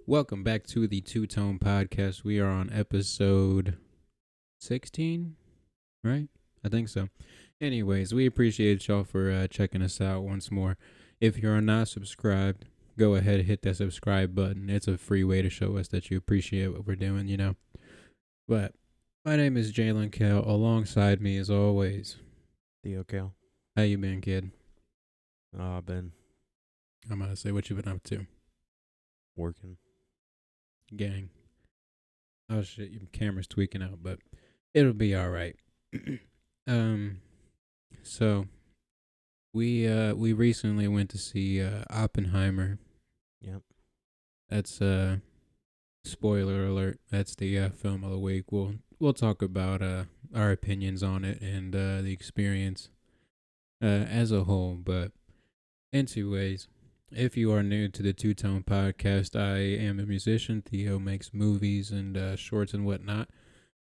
Welcome back to the Two Tone Podcast. We are on episode 16, right? I think so. Anyways, we appreciate y'all for checking us out once more. If you're not subscribed, go ahead and hit that subscribe button. It's a free way to show us that you appreciate what we're doing. But my name is Jaylen Kell. Alongside me, as always, Theo Cal. how you been, kid? I've been I'm gonna say what you been up to, working. gang. Oh shit, your camera's tweaking out, but it'll be all right. um, so we recently went to see Oppenheimer. Yep. That's spoiler alert. That's the film of the week. We'll talk about our opinions on it and the experience as a whole. But anyways, if you are new to the Two Tone Podcast, I am a musician. Theo makes movies and shorts and whatnot.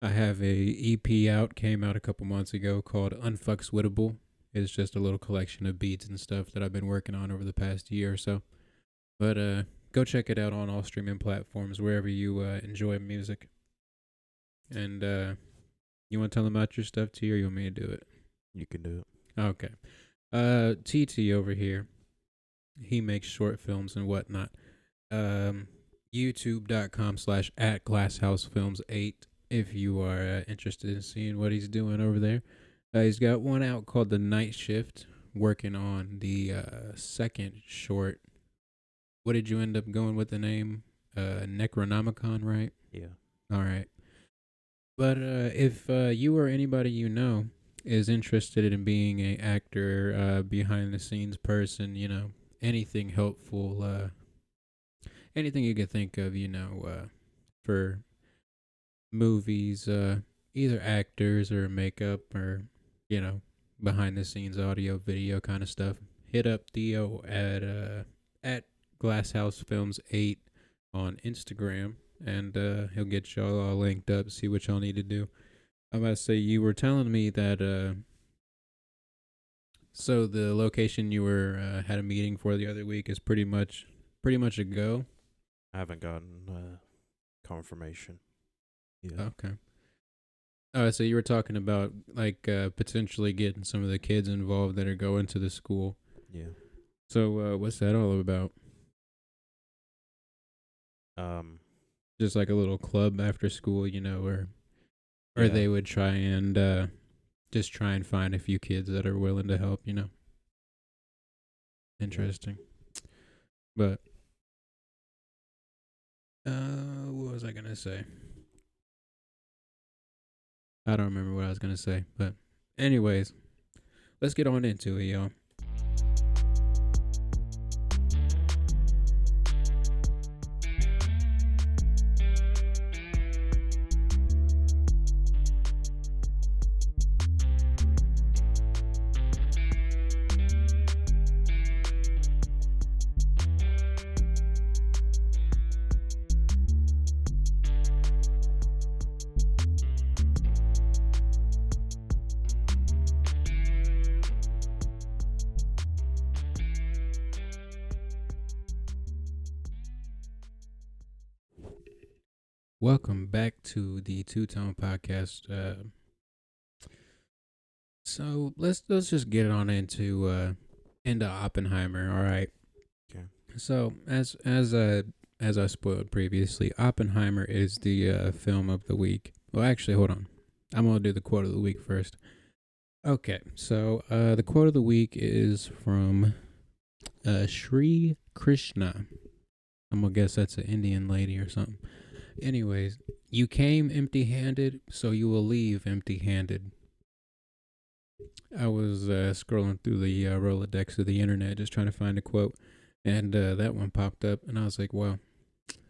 I have a EP out, came out a couple months ago called Unfuckswittable. It's just a little collection of beats and stuff that I've been working on over the past year or so. But go check it out on all streaming platforms, wherever you enjoy music. And you want to tell them about your stuff, T, or you want me to do it? You can do it. Okay. TT over here, he makes short films and whatnot. YouTube.com/at glasshousefilms8 if you are interested in seeing what he's doing over there. He's got one out called The Night Shift, working on the second short. What did you end up going with the name? Necronomicon, right? Yeah. All right. But if you or anybody you know is interested in being an actor, behind the scenes person, anything helpful, anything you could think of, for movies, either actors or makeup or, behind the scenes audio, video kind of stuff, hit up Theo at glasshousefilms8 on Instagram, and he'll get y'all all linked up, see what y'all need to do. I'm about to say, you were telling me that so the location you were had a meeting for the other week is pretty much a go. I haven't gotten confirmation. Yeah. Okay. So you were talking about like potentially getting some of the kids involved that are going to the school. Yeah. So what's that all about? Just like a little club after school, or Yeah. they would try and just try and find a few kids that are willing to help. Interesting. But what was I gonna say? I don't remember what I was gonna say, but anyways, let's get on into it, y'all. Welcome back to the Two Tone Podcast. So let's just get on into Oppenheimer. All right. Okay. So as I spoiled previously, Oppenheimer is the film of the week. Well, actually, hold on. I'm gonna do the quote of the week first. Okay. So the quote of the week is from Sri Krishna. I'm gonna guess that's an Indian lady or something. Anyways, you came empty-handed, so you will leave empty-handed. I was scrolling through the Rolodex of the internet just trying to find a quote, and that one popped up, and I was like, wow,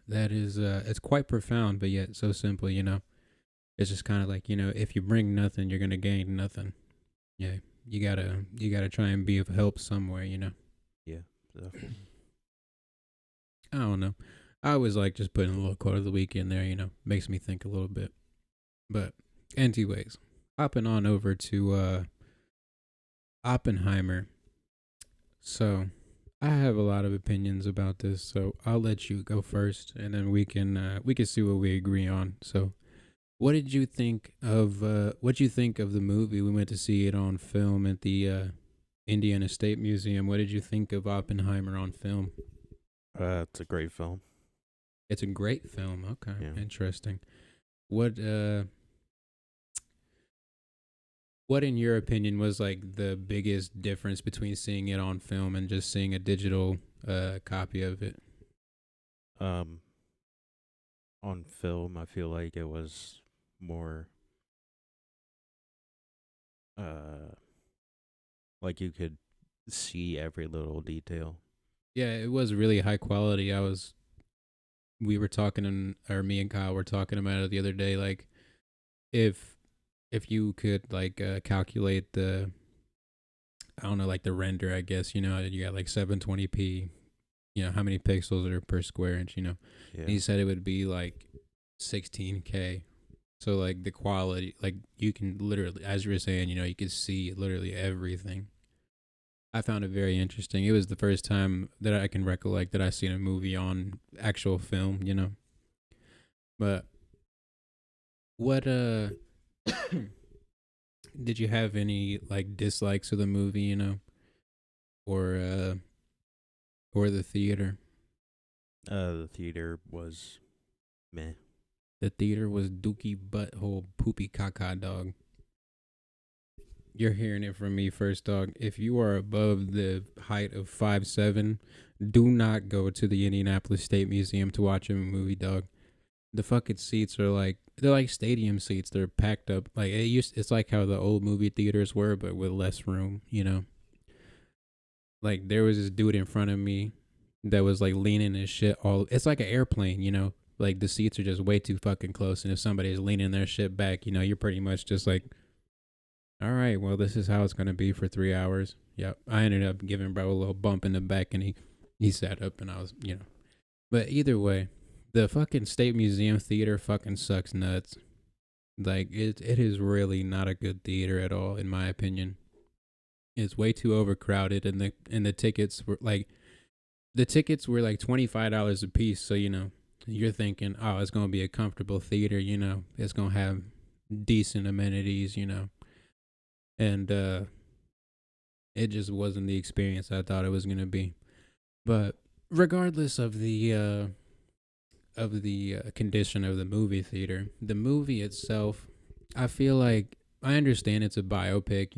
that is, it's quite profound, but yet so simple. It's just kind of like, if you bring nothing, you're going to gain nothing. Yeah, you gotta try and be of help somewhere. Yeah. Definitely. I don't know. I always like just putting a little quote of the week in there, makes me think a little bit. But anyways, hopping on over to Oppenheimer. So I have a lot of opinions about this, so I'll let you go first, and then we can see what we agree on. So, what did you think of the movie? We went to see it on film at the Indiana State Museum. What did you think of Oppenheimer on film? It's a great film. It's a great film. Okay, Yeah. interesting. What uh what in your opinion was like the biggest difference between seeing it on film and just seeing a digital copy of it? Um, on film, I feel like it was more uh like you could see every little detail. Yeah, it was really high quality. We were talking or me and Kyle were talking about it the other day, like if you could like calculate the, I don't know, like the render, I guess, you got like 720p, how many pixels are per square inch, Yeah. he said it would be like 16K. So like the quality, like you can literally, as you were saying, you could see literally everything. I found it very interesting. It was the first time that I can recollect that I seen a movie on actual film. But what did you have any like dislikes of the movie, or the theater? The theater was meh. The theater was dookie butthole poopy caca dog. You're hearing it from me first, dog. If you are above the height of 5'7", do not go to the Indianapolis State Museum to watch a movie, dog. The fucking seats are like, they're like stadium seats. They're packed up. Like it's like how the old movie theaters were, but with less room. Like there was this dude in front of me that was like leaning his shit all. It's like an airplane. Like the seats are just way too fucking close, and if somebody is leaning their shit back, you're pretty much just like, all right, well, this is how it's gonna be for 3 hours. Yep. I ended up giving bro a little bump in the back, and he sat up, and I was. But either way, the fucking State Museum Theater fucking sucks nuts. Like it is really not a good theater at all, in my opinion. It's way too overcrowded, and the tickets were like $25 a piece. So you're thinking, oh, it's gonna be a comfortable theater. It's gonna have decent amenities. And it just wasn't the experience I thought it was gonna be. But regardless of the condition of the movie theater, the movie itself, I feel like I understand it's a biopic.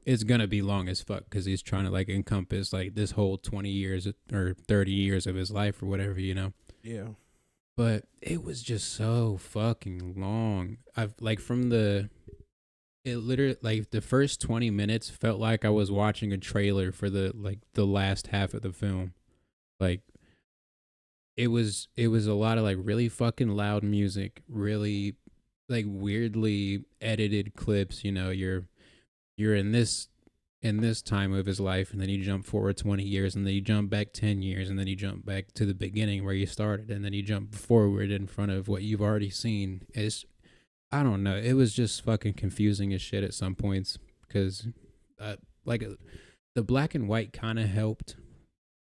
It's gonna be long as fuck because he's trying to like encompass like this whole 20 years or 30 years of his life or whatever. Yeah. But it was just so fucking long. I've like from the it literally like the first 20 minutes felt like I was watching a trailer for the last half of the film. Like it was a lot of like really fucking loud music, really like weirdly edited clips. You're in this time of his life, and then you jump forward 20 years, and then you jump back 10 years, and then you jump back to the beginning where you started, and then you jump forward in front of what you've already seen. I don't know, it was just fucking confusing as shit at some points because like the black and white kind of helped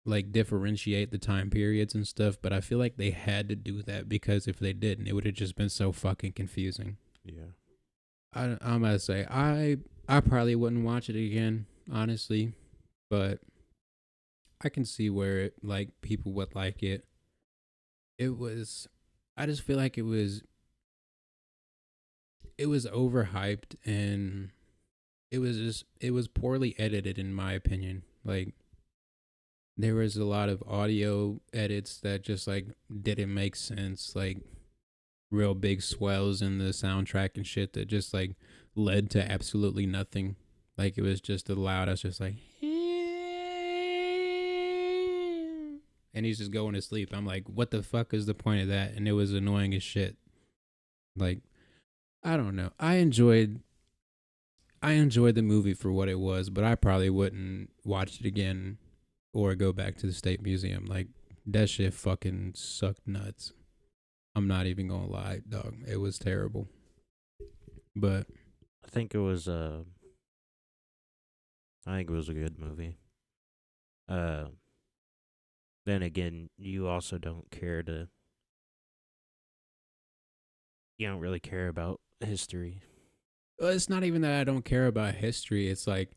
like differentiate the time periods and stuff, but I feel like they had to do that because if they didn't, it would have just been so fucking confusing. Yeah. I'm gonna say I probably wouldn't watch it again, honestly, but I can see where like people would like it. It was, I just feel like it was overhyped, and it was poorly edited in my opinion. Like there was a lot of audio edits that just like didn't make sense, like real big swells in the soundtrack and shit that just like led to absolutely nothing. Like it was just loud. I was just like, and he's just going to sleep. I'm like, what the fuck is the point of that? And it was annoying as shit. Like I don't know. I enjoyed the movie for what it was, but I probably wouldn't watch it again or go back to the State Museum. Like that shit fucking sucked nuts. I'm not even gonna lie, dog. It was terrible. But I think it was I think it was a good movie. Uh, then again, you also don't care to. You don't really care about history. Well, it's not even that I don't care about history. It's like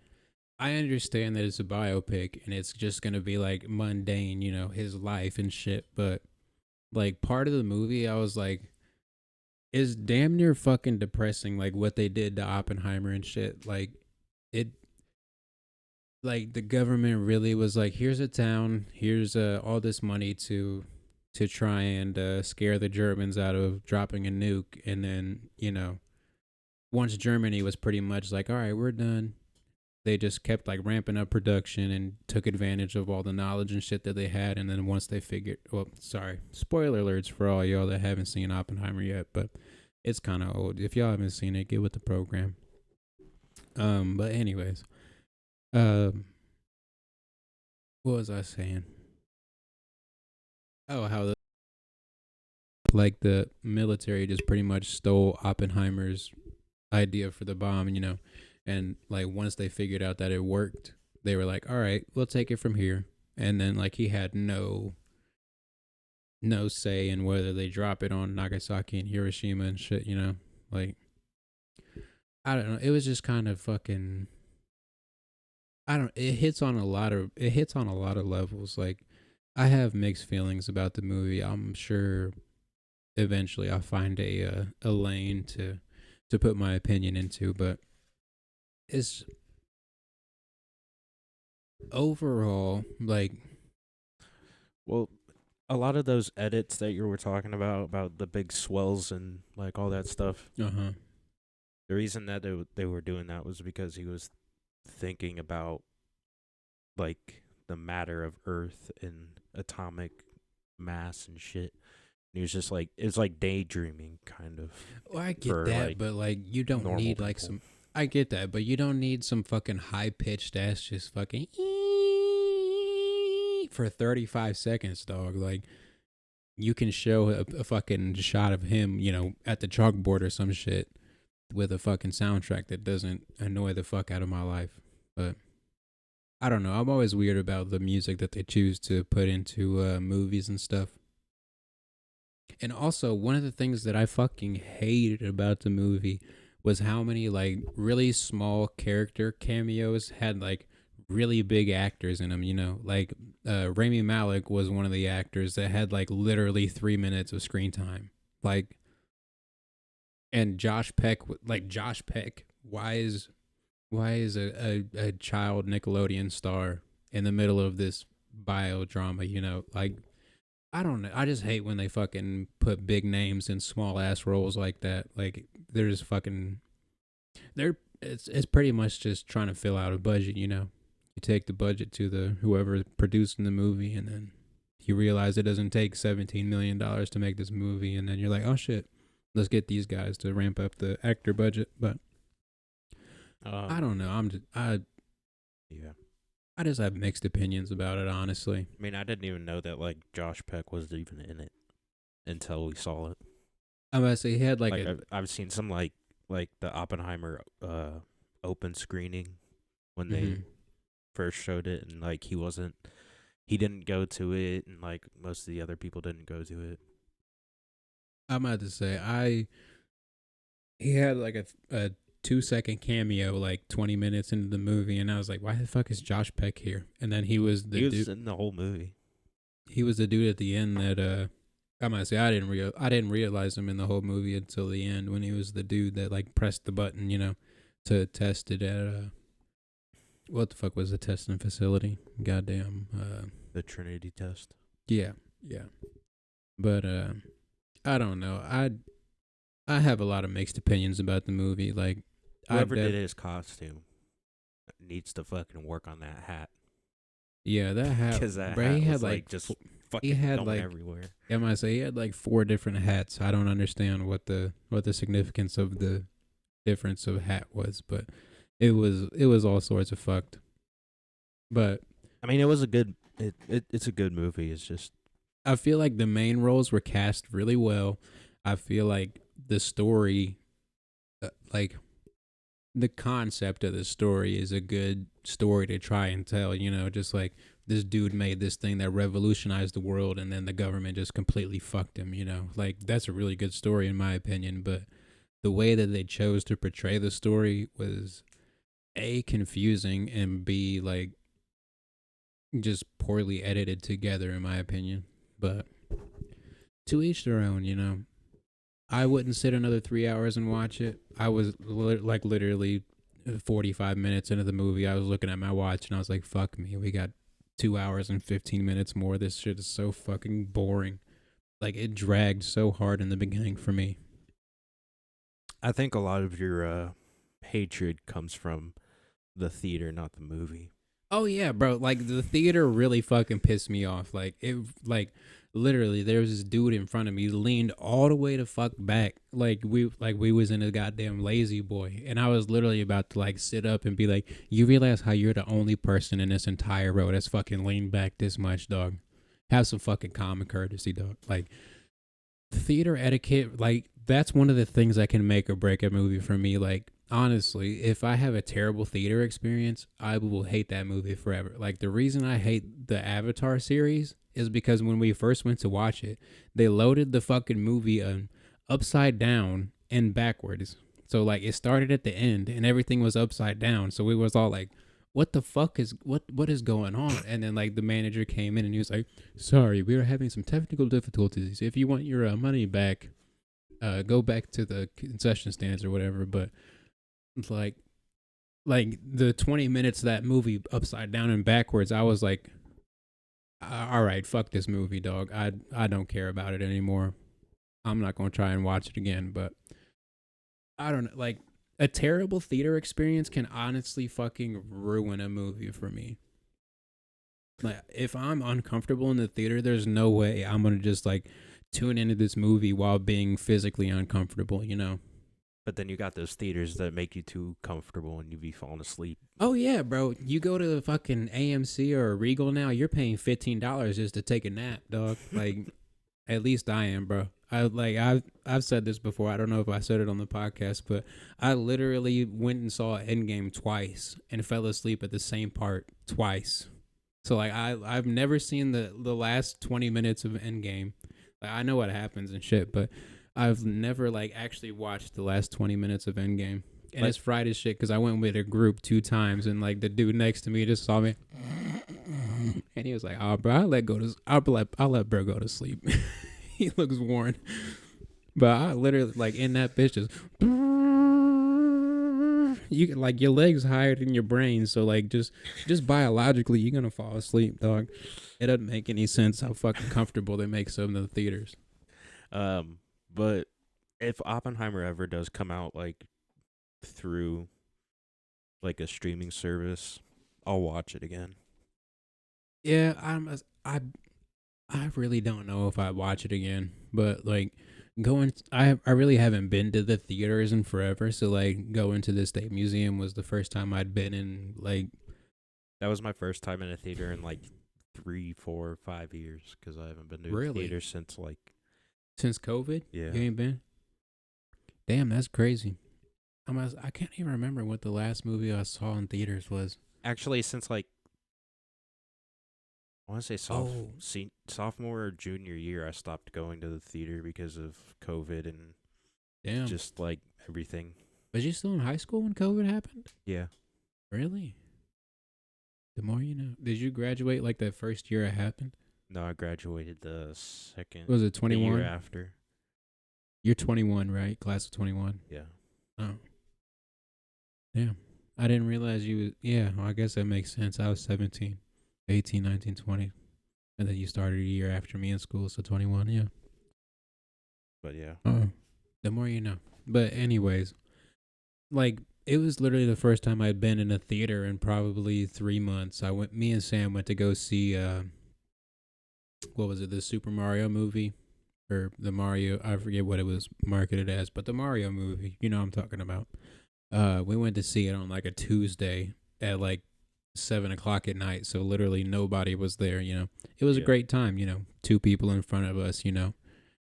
I understand that it's a biopic and it's just gonna be like mundane, his life and shit. But like part of the movie, I was like, is damn near fucking depressing. Like what they did to Oppenheimer and shit. Like it, like the government really was like, here's a town, here's all this money to try and scare the Germans out of dropping a nuke, and then once Germany was pretty much like, all right, we're done, they just kept like ramping up production and took advantage of all the knowledge and shit that they had. And then once they figured, well, sorry, spoiler alerts for all y'all that haven't seen Oppenheimer yet, but it's kind of old. If y'all haven't seen it, get with the program. But anyways, um, what was I saying? Oh, how the military just pretty much stole Oppenheimer's idea for the bomb, and like once they figured out that it worked, they were like, all right, we'll take it from here. And then like he had no say in whether they drop it on Nagasaki and Hiroshima and shit, like I don't know, it was just kind of fucking, I don't, it hits on a lot of levels. Like I have mixed feelings about the movie. I'm sure eventually I'll find a lane to put my opinion into, but it's overall like, Well, a lot of those edits that you were talking about the big swells and like all that stuff. uh-huh. The reason that they were doing that was because he was thinking about like the matter of Earth and atomic mass and shit. And he was just like it's like daydreaming kind of Well, I get for that, like but like you don't normal need like people. some, I get that, but you don't need some fucking high pitched ass just fucking for 35 seconds, dog. Like you can show a fucking shot of him, at the chalkboard or some shit with a fucking soundtrack that doesn't annoy the fuck out of my life. But I don't know. I'm always weird about the music that they choose to put into movies and stuff. And also, one of the things that I fucking hated about the movie was how many like really small character cameos had like really big actors in them. Like Rami Malek was one of the actors that had like literally 3 minutes of screen time. Like, and Josh Peck. Why is a child Nickelodeon star in the middle of this biodrama? Like I don't know. I just hate when they fucking put big names in small ass roles like that. Like they're just fucking it's pretty much just trying to fill out a budget, You take the budget to the whoever producing the movie, and then you realize it doesn't take $17 million to make this movie, and then you're like, oh shit, let's get these guys to ramp up the actor budget. But I don't know. Yeah. I just have mixed opinions about it, honestly. I mean, I didn't even know that like Josh Peck was even in it until we saw it. I'm about to say he had like Like I've seen some like the Oppenheimer open screening when they mhm. first showed it, and like he didn't go to it, and like most of the other people didn't go to it. I'm about to say he had like a 2 second cameo like 20 minutes into the movie, and I was like, why the fuck is Josh Peck here? And then he was the He was dude. in the whole movie. He was the dude at the end that I'm gonna say I didn't realize him in the whole movie until the end when he was the dude that like pressed the button, to test it at what the fuck was the testing facility? Goddamn. The Trinity test. Yeah, yeah. But I don't know. I have a lot of mixed opinions about the movie. Like Whoever did his costume needs to fucking work on that hat. Yeah, that hat. Because that Bro, hat he had was like just he fucking had going like everywhere. I might say he had like 4 different hats. I don't understand what the significance of the difference of hat was, but it was all sorts of fucked. But I mean, it was a good. It's a good movie. It's just I feel like the main roles were cast really well. I feel like the story, like the concept of the story, is a good story to try and tell. Just like this dude made this thing that revolutionized the world, and then the government just completely fucked him. Like that's a really good story in my opinion, but the way that they chose to portray the story was A, confusing, and B, like just poorly edited together in my opinion. But to each their own. I wouldn't sit another 3 hours and watch it. I was like literally 45 minutes into the movie. I was looking at my watch and I was like, fuck me. We got 2 hours and 15 minutes more. This shit is so fucking boring. Like it dragged so hard in the beginning for me. I think a lot of your hatred comes from the theater, not the movie. Oh yeah, bro. Like the theater really fucking pissed me off. Like literally there was this dude in front of me leaned all the way to fuck back. Like we was in a goddamn lazy boy. And I was literally about to like sit up and be like, you realize how you're the only person in this entire row that's fucking leaned back this much, dog. Have some fucking common courtesy, dog. Like theater etiquette, like that's one of the things that can make or break a movie for me. Like honestly, if I have a terrible theater experience, I will hate that movie forever. Like the reason I hate the Avatar series is because when we first went to watch it, they loaded the fucking movie upside down and backwards. So like it started at the end and everything was upside down. So we was all like, what the fuck is what is going on? And then like the manager came in and he was like, sorry, we are having some technical difficulties. If you want your money back, go back to the concession stands or whatever. But it's like the 20 minutes of that movie upside down and backwards, I was like, all right, fuck this movie, dog. I don't care about it anymore. I'm not gonna try and watch it again. But I don't know, like a terrible theater experience can honestly fucking ruin a movie for me. Like if I'm uncomfortable in the theater, there's no way I'm gonna just like tune into this movie while being physically uncomfortable. But then you got those theaters that make you too comfortable and you be falling asleep. Oh yeah, bro. You go to the fucking AMC or Regal now, you're paying $15 just to take a nap, dog. Like at least I am, bro. I've said this before. I don't know if I said it on the podcast, but I literally went and saw Endgame twice and fell asleep at the same part twice. So like I've never seen the last 20 minutes of Endgame. Like I know what happens and shit, but I've never like actually watched the last 20 minutes of Endgame. And it's fried as shit because I went with a group 2 times and like the dude next to me just saw me and he was like, "Oh, bro, I'll let bro go to sleep." He looks worn, but I literally like in that bitch just you like your legs higher than your brain, so like just biologically you're gonna fall asleep, dog. It doesn't make any sense how fucking comfortable they make some of the theaters. But if Oppenheimer ever does come out like through like a streaming service, I'll watch it again. Yeah, I really don't know if I'd watch it again, but like I really haven't been to the theaters in forever, so like going to the State Museum was the first time I'd been in like. That was my first time in a theater in like 3, 4, 5 years because I haven't been to a theater since like. Since COVID? Yeah. You ain't been? Damn, that's crazy. I can't even remember what the last movie I saw in theaters was. Actually, since like, I want to say sophomore or junior year, I stopped going to the theater because of COVID and just like everything. Was you still in high school when COVID happened? Yeah. Really? The more you know. Did you graduate like that first year it happened? No, I graduated the second. Was it 21? The year after. You're 21, right? Class of 21. Yeah. Oh. Damn. I didn't realize you was, yeah, well, I guess that makes sense. I was 17, 18, 19, 20. And then you started a year after me in school, so 21, yeah. But yeah. The more you know. But anyways, like it was literally the first time I'd been in a theater in probably 3 months. Me and Sam went to go see what was it, the Super Mario movie? Or the Mario, I forget what it was marketed as, but the Mario movie, you know what I'm talking about. We went to see it on like a Tuesday at like 7:00 at night, so literally nobody was there. It was a great time. 2 people in front of us.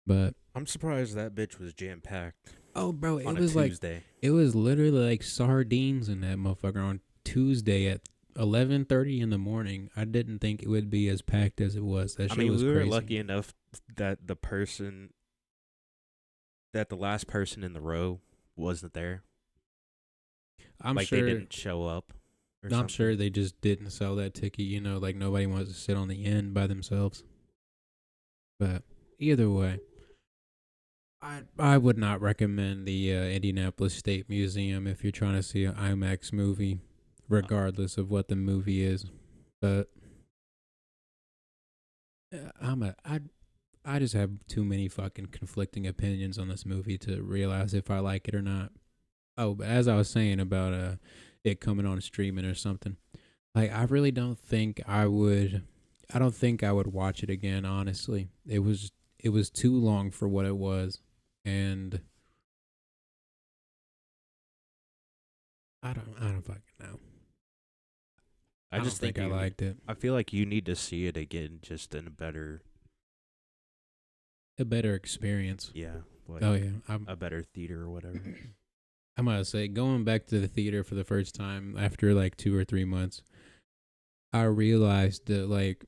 But I'm surprised that bitch was jam packed. Oh, bro, it on was a Tuesday. It was literally like sardines in that motherfucker on Tuesday at 11:30 in the morning. I didn't think it would be as packed as it was. That I shit mean, was we were crazy. lucky enough that the last person in the row wasn't there. I'm Like they sure didn't show up or I'm something. sure they just didn't sell that ticket, like nobody wants to sit on the end by themselves. But either way, I would not recommend the Indianapolis State Museum if you're trying to see an IMAX movie, regardless of what the movie is. But I just have too many fucking conflicting opinions on this movie to realize if I like it or not. Oh, but as I was saying about it coming on streaming or something, like I really don't think I would. I don't think I would watch it again. Honestly, it was too long for what it was, and I don't fucking know. I I don't just think think I liked it. I feel like you need to see it again, just in a better, A better experience. yeah, like Oh yeah, I'm a better theater or whatever. I'm gonna say going back to the theater for the first time after like 2 or 3 months, I realized that like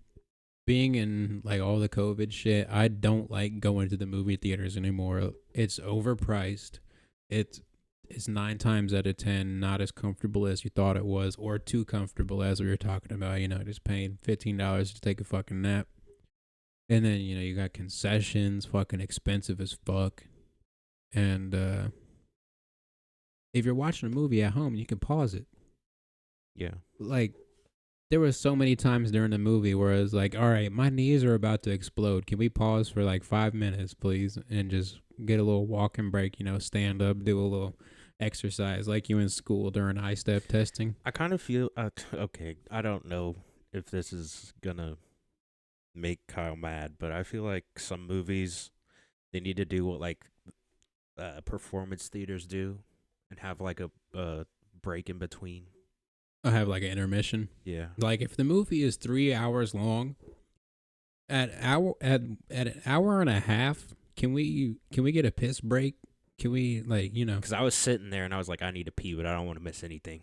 being in like all the COVID shit, I don't like going to the movie theaters anymore. It's overpriced. It's it's 9 times out of 10 not as comfortable as you thought it was, or too comfortable as we were talking about. Just paying $15 to take a fucking nap, and then you got concessions, fucking expensive as fuck. And if you're watching a movie at home, you can pause it. Yeah, Like there was so many times during the movie where I was like, all right, my knees are about to explode. Can we pause for like 5 minutes, please? And just get a little walking break, stand up, do a little exercise like you in school during high step testing. I kind of feel okay. I don't know if this is gonna make Kyle mad, but I feel like some movies they need to do what like performance theaters do, and have like a break in between. I have like an intermission. Yeah, Like if the movie is 3 hours long, at an hour and a half, can we get a piss break? Can we because I was sitting there and I was like, I need to pee, but I don't want to miss anything.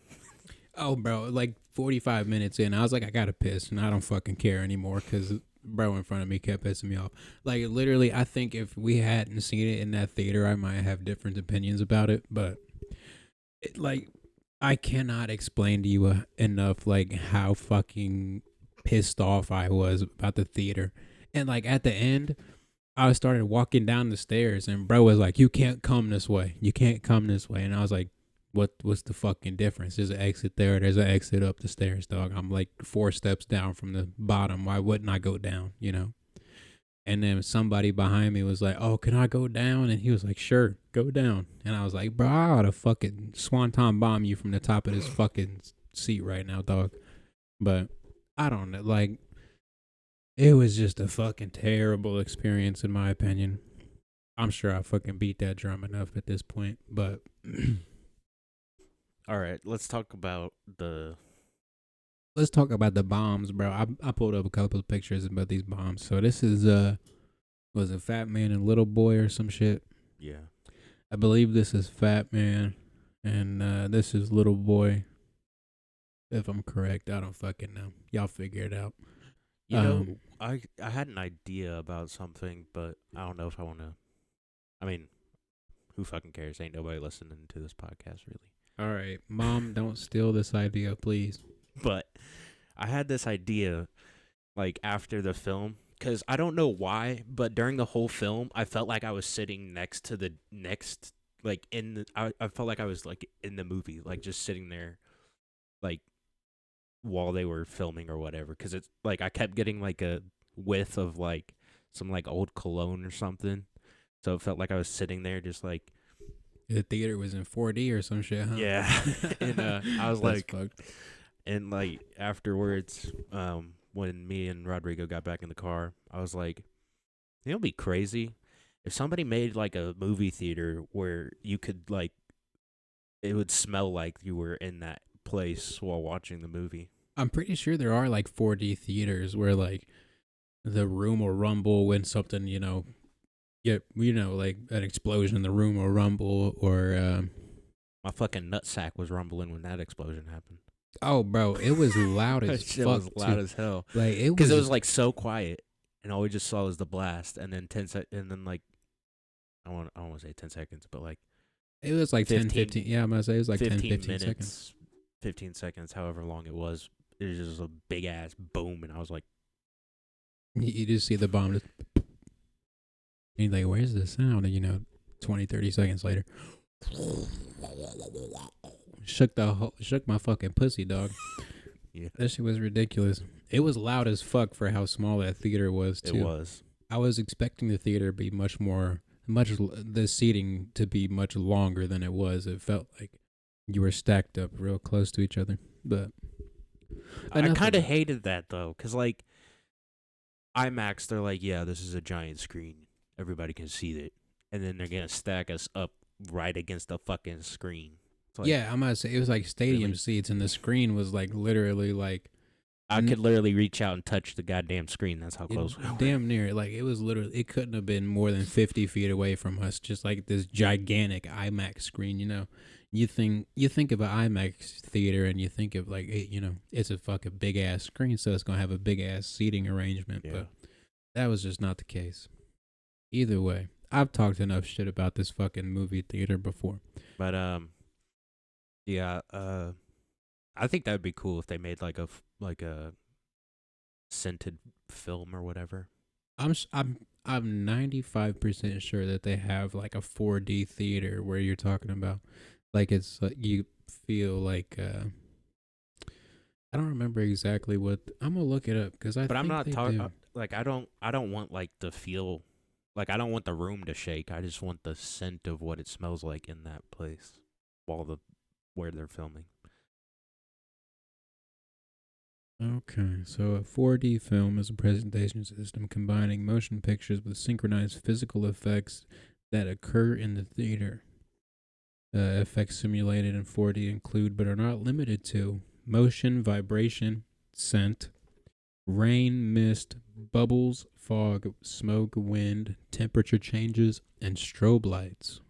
Oh, bro, like 45 minutes in, I was like, I gotta piss, and I don't fucking care anymore because bro in front of me kept pissing me off. Like, literally, I think if we hadn't seen it in that theater, I might have different opinions about it. But, like, I cannot explain to you enough, like, how fucking pissed off I was about the theater. And, like, at the end, I started walking down the stairs, and bro was like, "You can't come this way. You can't come this way." And I was like, "What's the fucking difference? There's an exit there. There's an exit up the stairs, dog. I'm like 4 steps down from the bottom. Why wouldn't I go down? And then somebody behind me was like, "Oh, can I go down?" And he was like, "Sure, go down." And I was like, "Bro, I ought to fucking swanton bomb you from the top of this fucking seat right now, dog." But I don't know, like it was just a fucking terrible experience, in my opinion. I'm sure I fucking beat that drum enough at this point, but All right, let's talk about let's talk about the bombs, bro. I pulled up a couple of pictures about these bombs. So this is was it Fat Man and Little Boy or some shit? yeah. I believe this is Fat Man, and this is Little Boy. If I'm correct, I don't fucking know. Y'all figure it out. You know, I had an idea about something, but I don't know if I want to. I mean, who fucking cares? Ain't nobody listening to this podcast really. All right, Mom, don't steal this idea, please. But I had this idea like after the film, because I don't know why, but during the whole film, I felt like I was sitting next to the next, like I felt like I was like in the movie, like just sitting there, like while they were filming or whatever. Because it's like I kept getting like a whiff of like some like old cologne or something, so it felt like I was sitting there just like The theater was in 4D or some shit, huh? yeah, and I was That's like, fucked. and like afterwards, when me and Rodrigo got back in the car, I was like, it'll be crazy if somebody made like a movie theater where you could like it would smell like you were in that place while watching the movie. I'm pretty sure there are like 4D theaters where like the room will rumble when something, like an explosion in the room will rumble, or My fucking nutsack was rumbling when that explosion happened. Oh, bro, it was loud That as shit fuck was loud too. as hell. Like it Because it was, was like so quiet, and all we just saw was the blast, and then and then like I don't want to say 10 seconds, but like it was like 10, 15, 15. Yeah, I'm gonna say it was like 10, 15 15 seconds. minutes, 15 seconds, however long it was. It was just a big ass boom, and I was like, You just see the bomb. Just, and you're like, where's the sound? And 20, 30 seconds later, shook my fucking pussy, dog. yeah, That shit was ridiculous. It was loud as fuck for how small that theater was it too. was. I was expecting the theater to be the seating to be much longer than it was. It felt like you were stacked up real close to each other. But I kind of hated that though, because like IMAX, they're like, yeah, this is a giant screen, everybody can see it, and then they're gonna stack us up right against the fucking screen. It's like, yeah, I'm gonna say it was like stadium really? seats, and the screen was like literally like I could literally reach out and touch the goddamn screen. That's how close we were. damn near. Like it was literally. It couldn't have been more than 50 feet away from us. Just like this gigantic IMAX screen. You think of an IMAX theater, and you think of like it's a fucking big ass screen, so it's gonna have a big ass seating arrangement. Yeah. But that was just not the case. Either way, I've talked enough shit about this fucking movie theater before. But yeah, I think that would be cool if they made like a scented film or whatever. I'm 95% sure that they have like a 4D theater where you're talking about, like it's you feel like I don't remember exactly what I'm gonna look it up because But think I'm not they talking do. like I don't want like the feel, like I don't want the room to shake. I just want the scent of what it smells like in that place where they're filming. Okay, so a 4D film is a presentation system combining motion pictures with synchronized physical effects that occur in the theater. Effects simulated in 4D include, but are not limited to, motion, vibration, scent, rain, mist, bubbles, fog, smoke, wind, temperature changes, and strobe lights.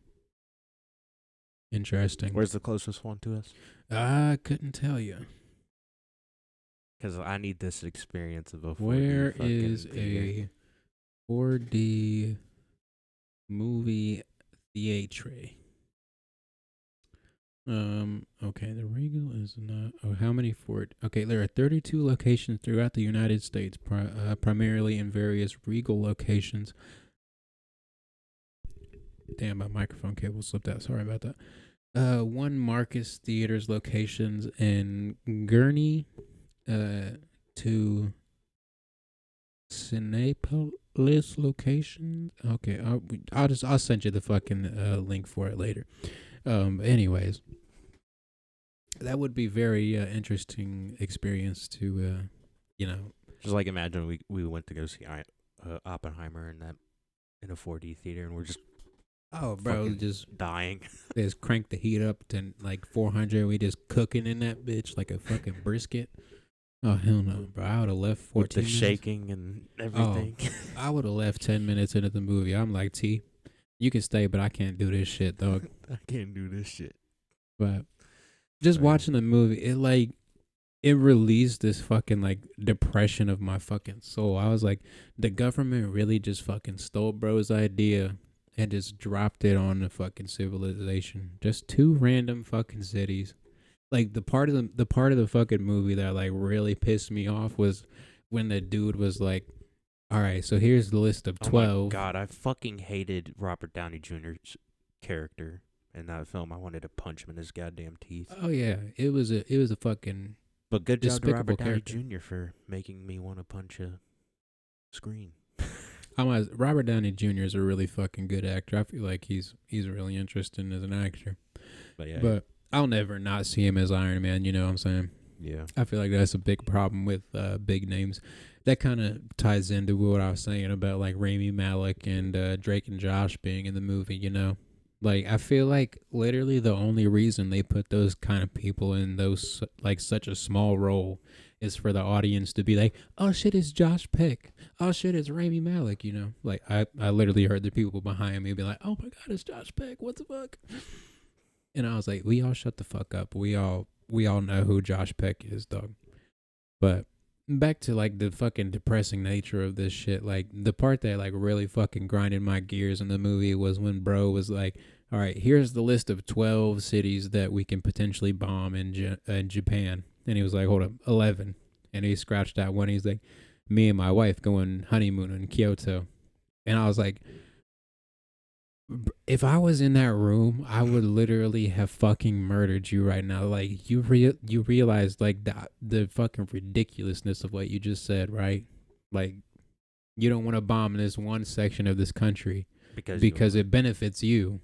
Interesting. Where's the closest one to us? I couldn't tell you. Because I need this experience of a 4D Where fucking is theater. a 4D movie theatre? Okay, the Regal is not. Oh, how many Ford? Okay, there are 32 locations throughout the United States, primarily in various Regal locations. Damn, my microphone cable slipped out. Sorry about that. One Marcus Theaters locations in Gurney, to Cinepolis locations. Okay, I'll send you the fucking link for it later. Anyways, that would be very interesting experience to Just like imagine we went to go see Oppenheimer in a 4D theater, and we're just bro, just dying. just crank the heat up to like 400. We just cooking in that bitch like a fucking brisket. Oh hell no, bro! I would have left 14 With the minutes. shaking and everything. I would have left 10 minutes into the movie. I'm like, T, you can stay, but I can't do this shit, dog. I can't do this shit. But just watching the movie, it released this fucking like depression of my fucking soul. I was like, the government really just fucking stole bro's idea and just dropped it on the fucking civilization. Just two random fucking cities. Like the part of the fucking movie that like really pissed me off was when the dude was like, all right, so here's the list of 12. Oh my God, I fucking hated Robert Downey Jr.'s character in that film. I wanted to punch him in his goddamn teeth. Oh yeah, it was a fucking. But good job to despicable Robert Downey character. Jr. for making me want to punch a screen. Robert Downey Jr. is a really fucking good actor. I feel like he's really interesting as an actor. But yeah, But I'll never not see him as Iron Man. You know what I'm saying? yeah. I feel like that's a big problem with big names. That kind of ties into what I was saying about like Rami Malek and Drake and Josh being in the movie. You know, like I feel like literally the only reason they put those kind of people in those like such a small role is for the audience to be like, oh shit, it's Josh Peck. Oh shit, it's Rami Malek. You know, like I literally heard the people behind me be like, oh my God, it's Josh Peck. What the fuck? And I was like, we all shut the fuck up. We all we all know who Josh Peck is, dog. But back to like the fucking depressing nature of this shit. Like the part that like really fucking grinded my gears in the movie was when bro was like, "All right, here's the list of 12 cities that we can potentially bomb in Japan." And he was like, "Hold up, 11." And he scratched out one. He's like, "Me and my wife going honeymoon in Kyoto." And I was like, if I was in that room, I would literally have fucking murdered you right now. Like you realize like the fucking ridiculousness of what you just said, right? Like you don't want to bomb this one section of this country because it benefits you,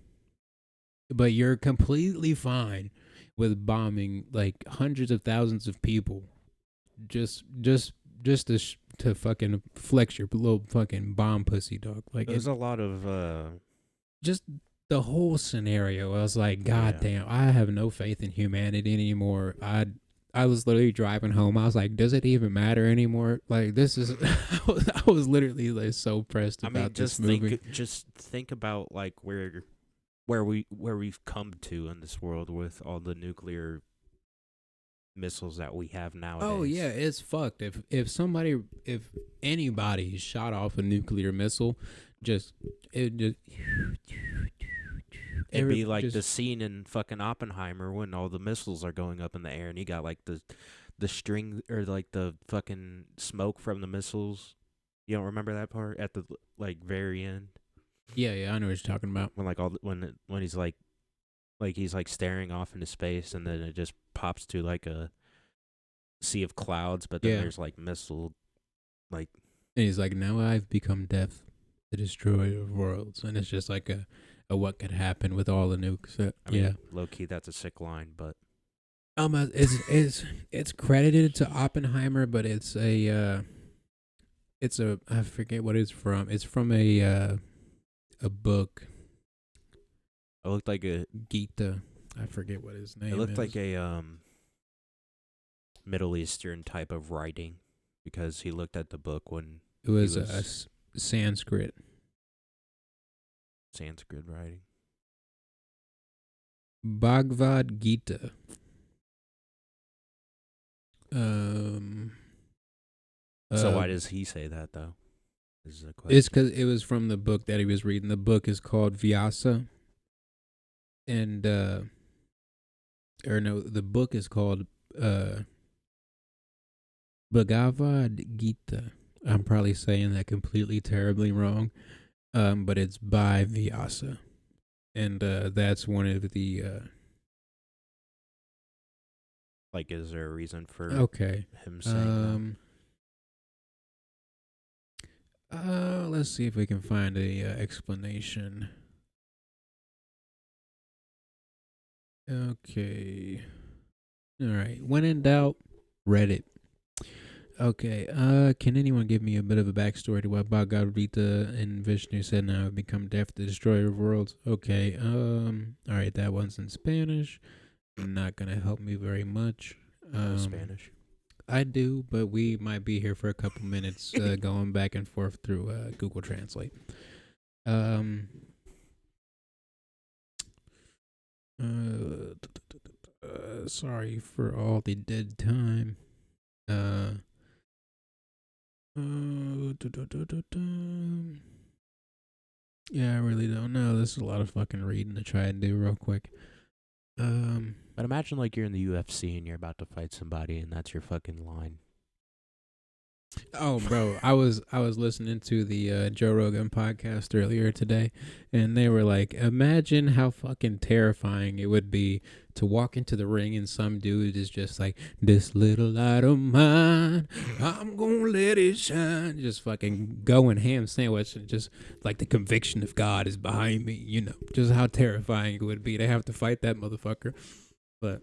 but you're completely fine with bombing like hundreds of thousands of people just to fucking flex your little fucking bomb pussy, dog. Like there's a lot of just the whole scenario. I was like, God damn, I have no faith in humanity anymore. I was literally driving home. I was like, does it even matter anymore? Like this is I was literally like so pressed about this movie. Just think about like where we've come to in this world with all the nuclear missiles that we have nowadays. Oh yeah, it's fucked. If anybody shot off a nuclear missile, it'd be like the scene in fucking Oppenheimer when all the missiles are going up in the air and you got like the string or like the fucking smoke from the missiles. You don't remember that part at the like very end? Yeah, I know what you're talking about. When like when he's like he's like staring off into space and then it just pops to like a sea of clouds, but then there's like missile like, and he's like, now I've become death, the destroyer of worlds, and it's just like a what could happen with all the nukes. I mean, low key, that's a sick line, but it's credited to Oppenheimer, but it's a I forget what it's from. It's from a book. It looked like a Gita. I forget what his name is. It looked like a Middle Eastern type of writing because he looked at the book when it was Sanskrit. Sanskrit writing. Bhagavad Gita. So why does he say that though? This is a question. It's because it was from the book that he was reading. The book is called Vyasa, and the book is called Bhagavad Gita. I'm probably saying that completely terribly wrong, but it's by Vyasa, and that's one of the. Like, is there a reason for him saying that? Let's see if we can find a explanation. Okay. All right. When in doubt, Reddit. Okay. Can anyone give me a bit of a backstory to why Bhagavad Gita and Vishnu said now have become death, the destroyer of worlds? Okay. All right. That one's in Spanish. Not gonna help me very much. Spanish. I do, but we might be here for a couple minutes, going back and forth through Google Translate. Sorry for all the dead time. Yeah, I really don't know. This is a lot of fucking reading to try and do real quick. But imagine like you're in the UFC and you're about to fight somebody and that's your fucking line. Oh, bro, I was listening to the Joe Rogan podcast earlier today, and they were like, imagine how fucking terrifying it would be to walk into the ring and some dude is just like, this little light of mine, I'm gonna let it shine, just fucking going ham sandwich, and just like the conviction of God is behind me, you know, just how terrifying it would be to have to fight that motherfucker. But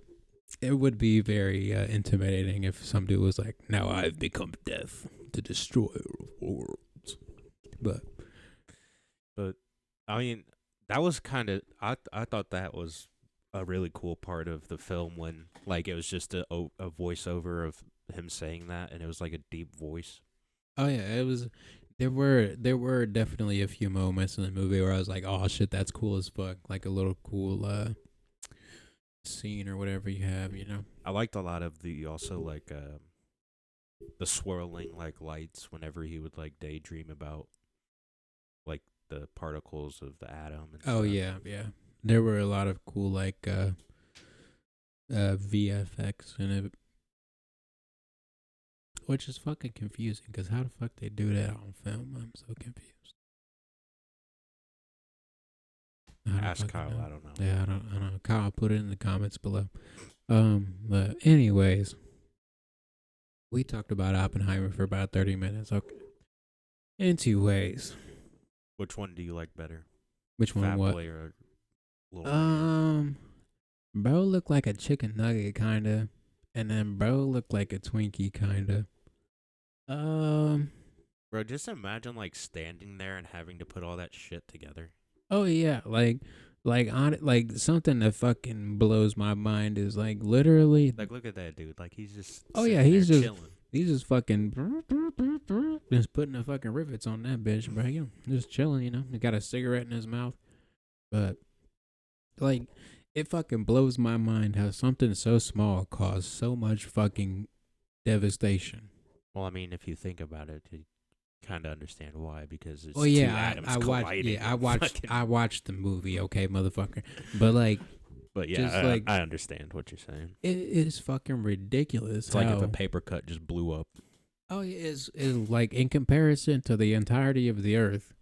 it would be very intimidating if some dude was like, now I've become death, the destroyer of worlds. But I mean, that was kind of, I thought that was a really cool part of the film when like it was just a voiceover of him saying that and it was like a deep voice. Oh yeah, it was. There were definitely a few moments in the movie where I was like, oh shit, that's cool as fuck. Like a little cool scene or whatever you have, you know. I liked a lot of the also like the swirling like lights whenever he would like daydream about like the particles of the atom and Oh stuff. yeah, yeah. There were a lot of cool like VFX in it, which is fucking confusing because how the fuck they do that on film? I'm so confused. I don't Ask fucking Kyle, know. I don't know. Yeah, I don't know. Kyle, put it in the comments below. But anyways, we talked about Oppenheimer for about 30 minutes. Okay. In two ways. Which one do you like better? Which one? Fat What? Boy or Little Man? Bro looked like a chicken nugget, kinda, and then bro looked like a Twinkie, kinda. Um. Bro, just imagine like standing there and having to put all that shit together. Oh yeah, like something that fucking blows my mind is like literally. Like, look at that dude. Like, he's just Oh yeah, sitting there chilling. he's just fucking just putting the fucking rivets on that bitch, bro. You know, just chilling. You know, he got a cigarette in his mouth, but like it fucking blows my mind how something so small caused so much fucking devastation. Well, I mean, if you think about it, you kind of understand why, because it's Oh two yeah, atoms I watched. colliding. Yeah, and fucking, I watched the movie. Okay, motherfucker. But like, but just yeah, like I understand what you're saying. it is fucking ridiculous. It's how, like if a paper cut just blew up. oh, yeah, is like in comparison to the entirety of the earth.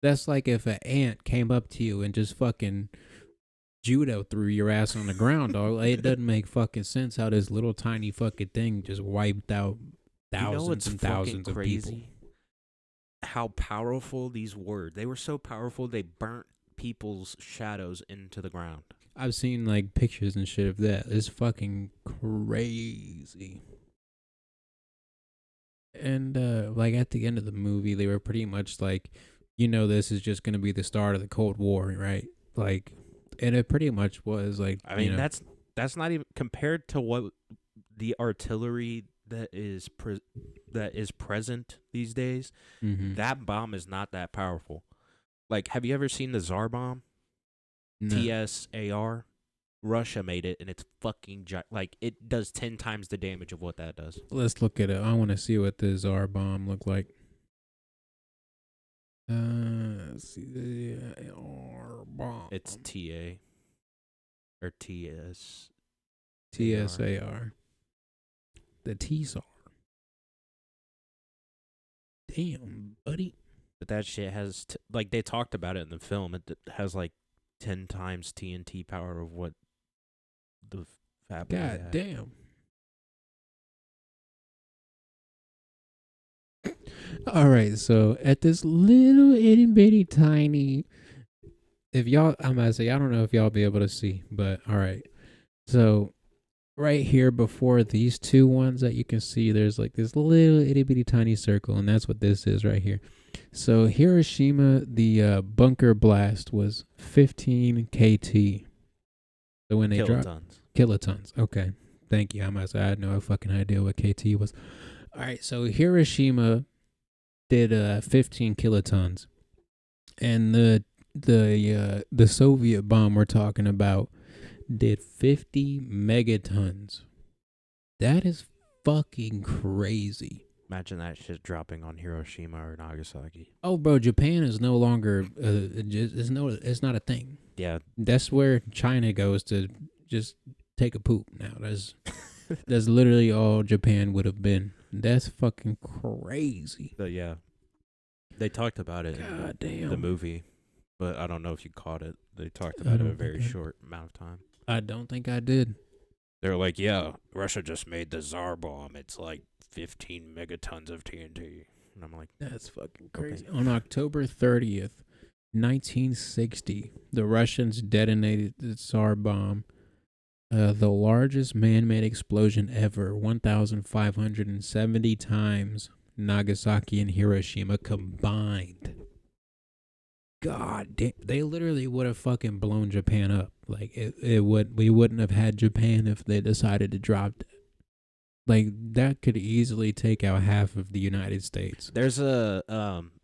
That's like if an ant came up to you and just fucking judo threw your ass on the ground, dog. Like, it doesn't make fucking sense how this little tiny fucking thing just wiped out thousands and thousands of people. How powerful these were. They were so powerful they burnt people's shadows into the ground. I've seen like pictures and shit of that. It's fucking crazy. And like at the end of the movie, they were pretty much like, you know, this is just gonna be the start of the Cold War, right? Like, and it pretty much was like. I mean, that's not even compared to what the artillery that is present these days. Mm-hmm. That bomb is not that powerful. Like, have you ever seen the Tsar bomb? No. TSAR. Russia made it, and it's fucking like it does 10 times the damage of what that does. Let's look at it. I want to see what the Tsar bomb looked like. Let's see the Tsar bomb. It's TA or TS. TSAR. The Tsar. Damn, buddy. But that shit has like they talked about it in the film. It has like 10 times TNT power of what the Fat Boy God had. damn. All right, so at this little itty bitty tiny, if y'all, I'm gonna say, I don't know if y'all be able to see, but all right. So right here before these two ones that you can see, there's like this little itty bitty tiny circle, and that's what this is right here. So Hiroshima, the bunker blast was 15 KT. So when they dropped kilotons, okay, thank you. I must say I had no fucking idea what KT was. All right, so Hiroshima did 15 kilotons, and the Soviet bomb we're talking about did 50 megatons. That is fucking crazy. Imagine that shit dropping on Hiroshima or Nagasaki. Oh, bro, Japan is no longer it's not a thing. Yeah, That's where China goes to just take a poop now. That's literally all Japan would have been. That's fucking crazy. but yeah, they talked about it God in damn. the movie, but I don't know if you caught it. They talked about it a very short amount of time. I don't think I did. They're like, yeah, Russia just made the Tsar bomb. It's like 15 megatons of TNT. And I'm like, That's fucking okay. crazy. On October 30th, 1960, the Russians detonated the Tsar bomb, the largest man-made explosion ever, 1,570 times Nagasaki and Hiroshima combined. God damn, they literally would have fucking blown Japan up. Like we wouldn't have had Japan if they decided to drop it. Like that could easily take out half of the United States. There's a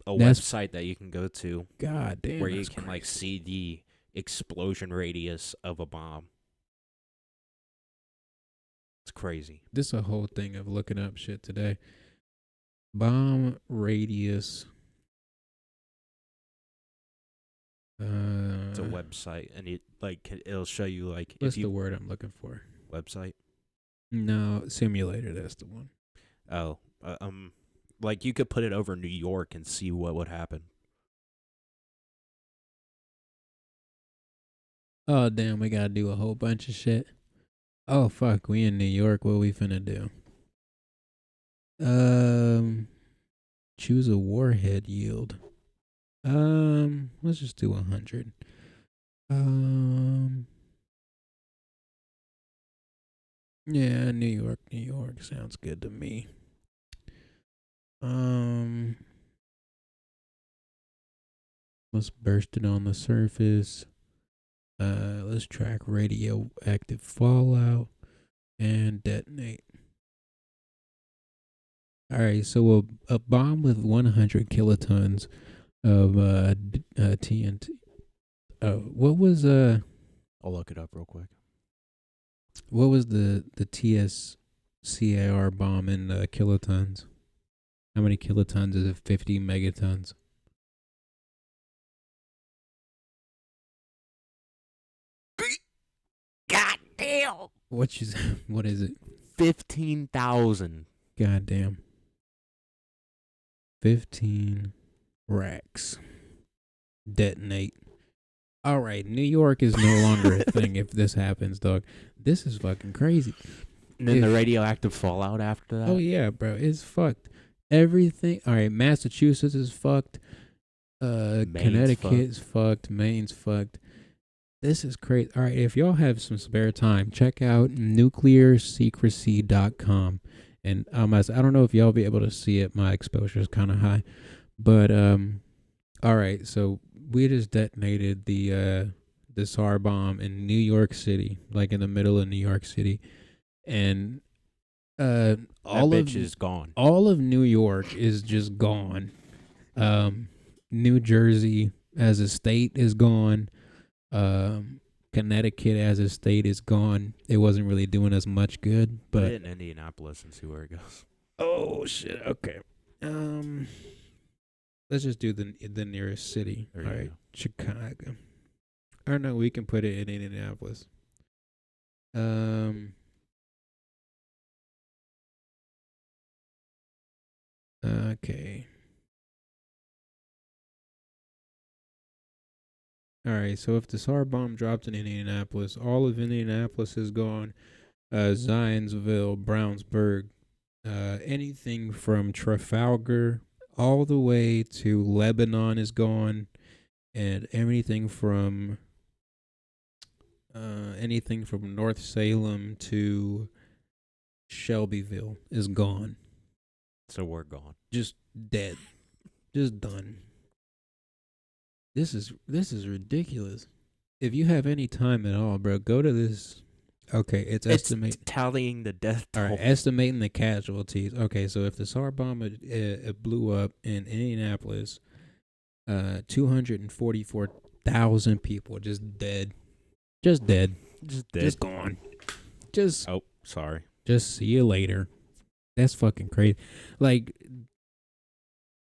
website that you can go to. God damn, where you can like see the explosion radius of a bomb. It's crazy. This is a whole thing of looking up shit today. Bomb radius. It's a website, and it'll show you like What's if you the word I'm looking for? website. No, simulator. That's the one. Oh, like you could put it over New York and see what would happen. Oh damn, we gotta do a whole bunch of shit. Oh fuck, we in New York. What we finna do? Choose a warhead yield. Let's just do 100. Yeah, New York sounds good to me. Let's burst it on the surface. Let's track radioactive fallout and detonate. All right, so a bomb with 100 kilotons of TNT. What was I'll look it up real quick. What was the TSCAR bomb in kilotons? How many kilotons is it? 50 megatons. God damn. What is it? 15,000. God damn. 15 racks. Detonate. All right, New York is no longer a thing if this happens, dog. This is fucking crazy. And then the radioactive fallout after that. Oh yeah, bro, it's fucked. Everything. All right, Massachusetts is fucked. Connecticut is fucked. Maine's fucked. This is crazy. All right, if y'all have some spare time, check out nuclearsecrecy.com. And I don't know if y'all be able to see it. My exposure is kind of high, but all right. So we just detonated the SAR bomb in New York City, like in the middle of New York City, and all bitch is gone. All of New York is just gone. New Jersey as a state is gone. Connecticut as a state is gone. It wasn't really doing us much good, but put it in Indianapolis and see where it goes. Oh shit. Okay. Let's just do the nearest city. All right, go. Chicago. Or no, we can put it in Indianapolis. Okay. All right, so if the SAR bomb dropped in Indianapolis, all of Indianapolis is gone. Zionsville, Brownsburg, anything from Trafalgar all the way to Lebanon is gone, and anything from North Salem to Shelbyville is gone. So we're gone. Just dead. Just done. This is ridiculous. If you have any time at all, bro, go to this. Okay, it's tallying the death toll. All right, estimating the casualties. Okay, so if the SAR bomb blew up in Indianapolis, 244,000 people just dead. Just dead. Just dead. Just gone. Just oh, sorry. Just see you later. That's fucking crazy. Like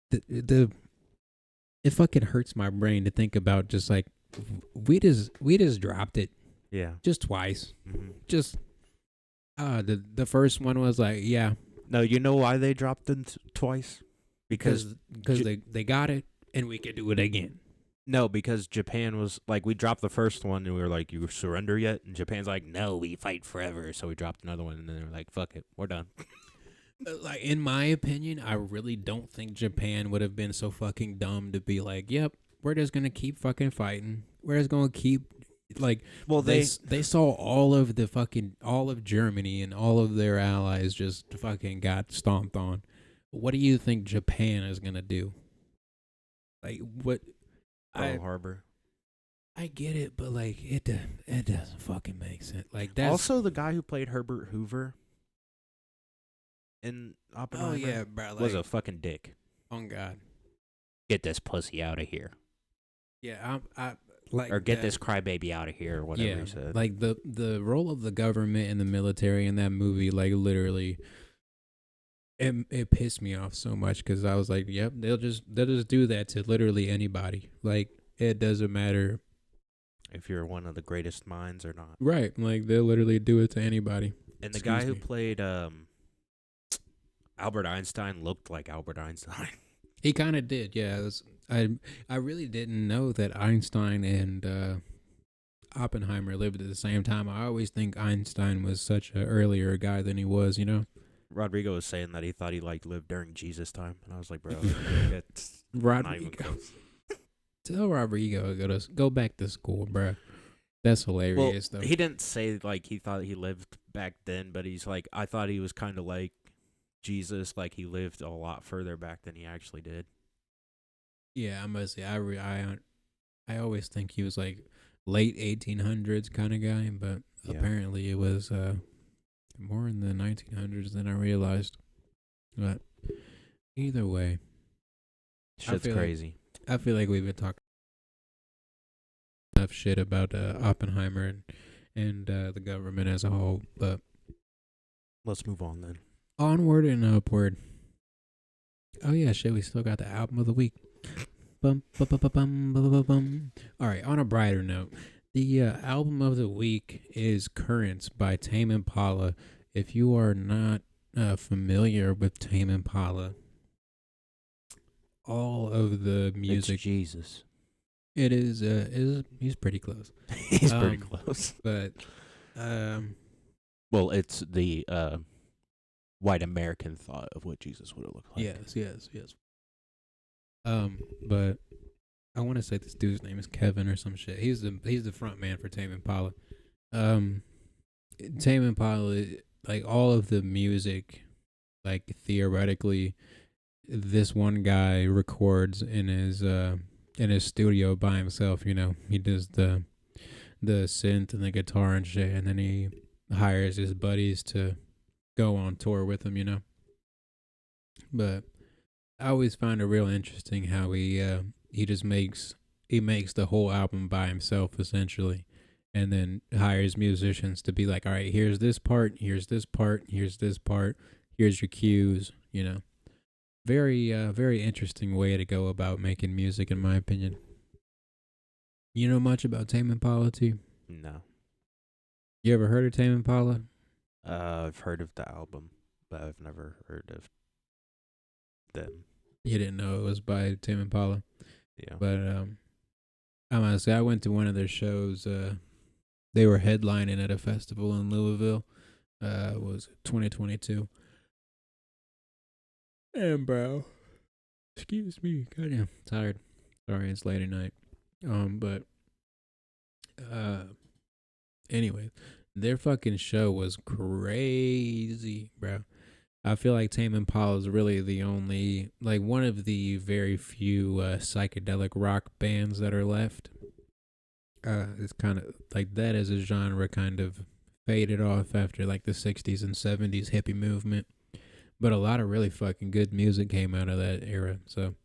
the it fucking hurts my brain to think about just like we just dropped it. Yeah. Just twice. Mm-hmm. Just the first one was like, yeah. No, you know why they dropped them twice? Because they got it and we could do it again. No, because Japan was like, we dropped the first one and we were like, you surrender yet? And Japan's like, no, we fight forever. So we dropped another one and then they were like, fuck it, we're done. Like, in my opinion, I really don't think Japan would have been so fucking dumb to be like, yep, we're just gonna keep fucking fighting. We're just gonna keep like. Well, they saw all of Germany and all of their allies just fucking got stomped on. What do you think Japan is gonna do? Like what? Pearl Harbor. I get it, but like it doesn't fucking make sense. Like that's also the guy who played Herbert Hoover in Oppenheimer. Oh yeah, bro, like, was a fucking dick. Oh God, get this pussy out of here. Yeah, I Like or get this crybaby out of here, or whatever he said. like the role of the government and the military in that movie, like literally, it pissed me off so much because I was like, yep, they'll just do that to literally anybody. Like it doesn't matter, If you're one of the greatest minds or not. right? Like they'll literally do it to anybody. And the Excuse guy who me. played Albert Einstein looked like Albert Einstein. He kind of did, yeah. I really didn't know that Einstein and Oppenheimer lived at the same time. I always think Einstein was such an earlier guy than he was, you know. Rodrigo was saying that he thought he like lived during Jesus time, and I was like, bro, it's not even Rodrigo, close. tell Rodrigo go back to school, bro. That's Well, hilarious, though. he didn't say like he thought he lived back then, but he's like, I thought he was kind of like Jesus, like he lived a lot further back than he actually did. Yeah, I must say, I always think he was like late 1800s kind of guy, but Yeah. apparently it was more in the 1900s than I realized. But either way, Shit's feel like- crazy. I feel like we've been talking enough shit about Oppenheimer and the government as a whole, but Let's move on then. onward and upward. Oh yeah, shit, we still got the album of the week. Bum, bum, bum, bum, bum, bum, bum, bum. All right, on a brighter note, the album of the week is Currents by Tame Impala. If you are not familiar with Tame Impala, all of the music, It's Jesus. it is he's pretty close. He's pretty Um, close. But Well, it's the white American thought of what Jesus would have looked like. yes. But I want to say this dude's name is Kevin or some shit. He's the front man for Tame Impala. Tame Impala, like all of the music, like theoretically, this one guy records in his studio by himself. You know, he does the synth and the guitar and shit, and then he hires his buddies to go on tour with him. You know, but I always find it real interesting how he just makes the whole album by himself essentially, and then hires musicians to be like, all right, here's this part, here's this part, here's this part, here's your cues. You know, very interesting way to go about making music, in my opinion. You know much about Tame Impala too? No. You ever heard of Tame Impala? I've heard of the album, but I've never heard of them. You didn't know it was by Tame Impala. Yeah. But I'm gonna say I went to one of their shows. They were headlining at a festival in Louisville. It was 2022. And bro, excuse me, goddamn tired. Sorry, it's late at night. But anyway, their fucking show was crazy, bro. I feel like Tame Impala is really the only, like, one of the very few psychedelic rock bands that are left. It's kind of like that as a genre kind of faded off after like the 60s and 70s hippie movement. But a lot of really fucking good music came out of that era. So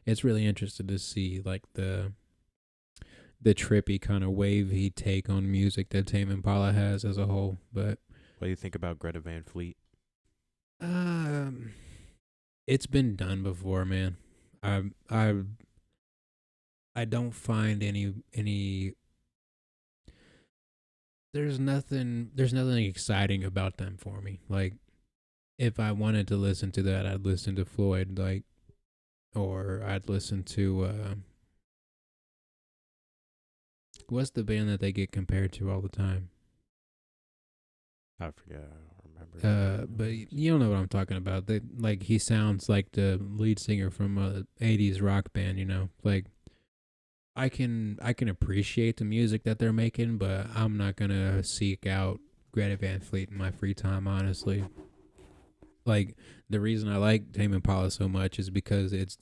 it's really interesting to see like the trippy kind of wavy take on music that Tame Impala has as a whole. But What do you think about Greta Van Fleet? it's been done before, man. I don't find any there's nothing exciting about them for me. Like if I wanted to listen to that, I'd listen to Floyd, like, or I'd listen to what's the band that they get compared to all the time? I forget. I don't remember. But you don't know what I'm talking about. They, like, he sounds like the lead singer from a '80s rock band. You know, like I can appreciate the music that they're making, but I'm not gonna seek out Greta Van Fleet in my free time. Honestly, like the reason I like Tame Impala so much is because it's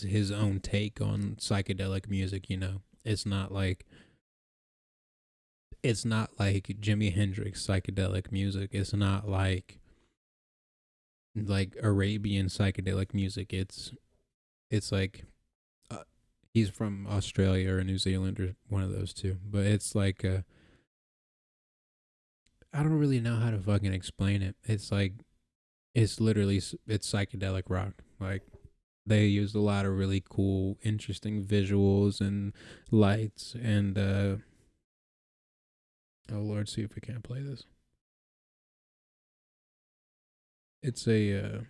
his own take on psychedelic music. You know, it's not like Jimi Hendrix psychedelic music. It's not like Arabian psychedelic music. It's like He's from Australia or New Zealand or one of those two. But it's like I don't really know how to fucking explain it. It's like it's literally it's psychedelic rock. Like they used a lot of really cool, interesting visuals and lights and oh Lord, see if we can't play this. It's a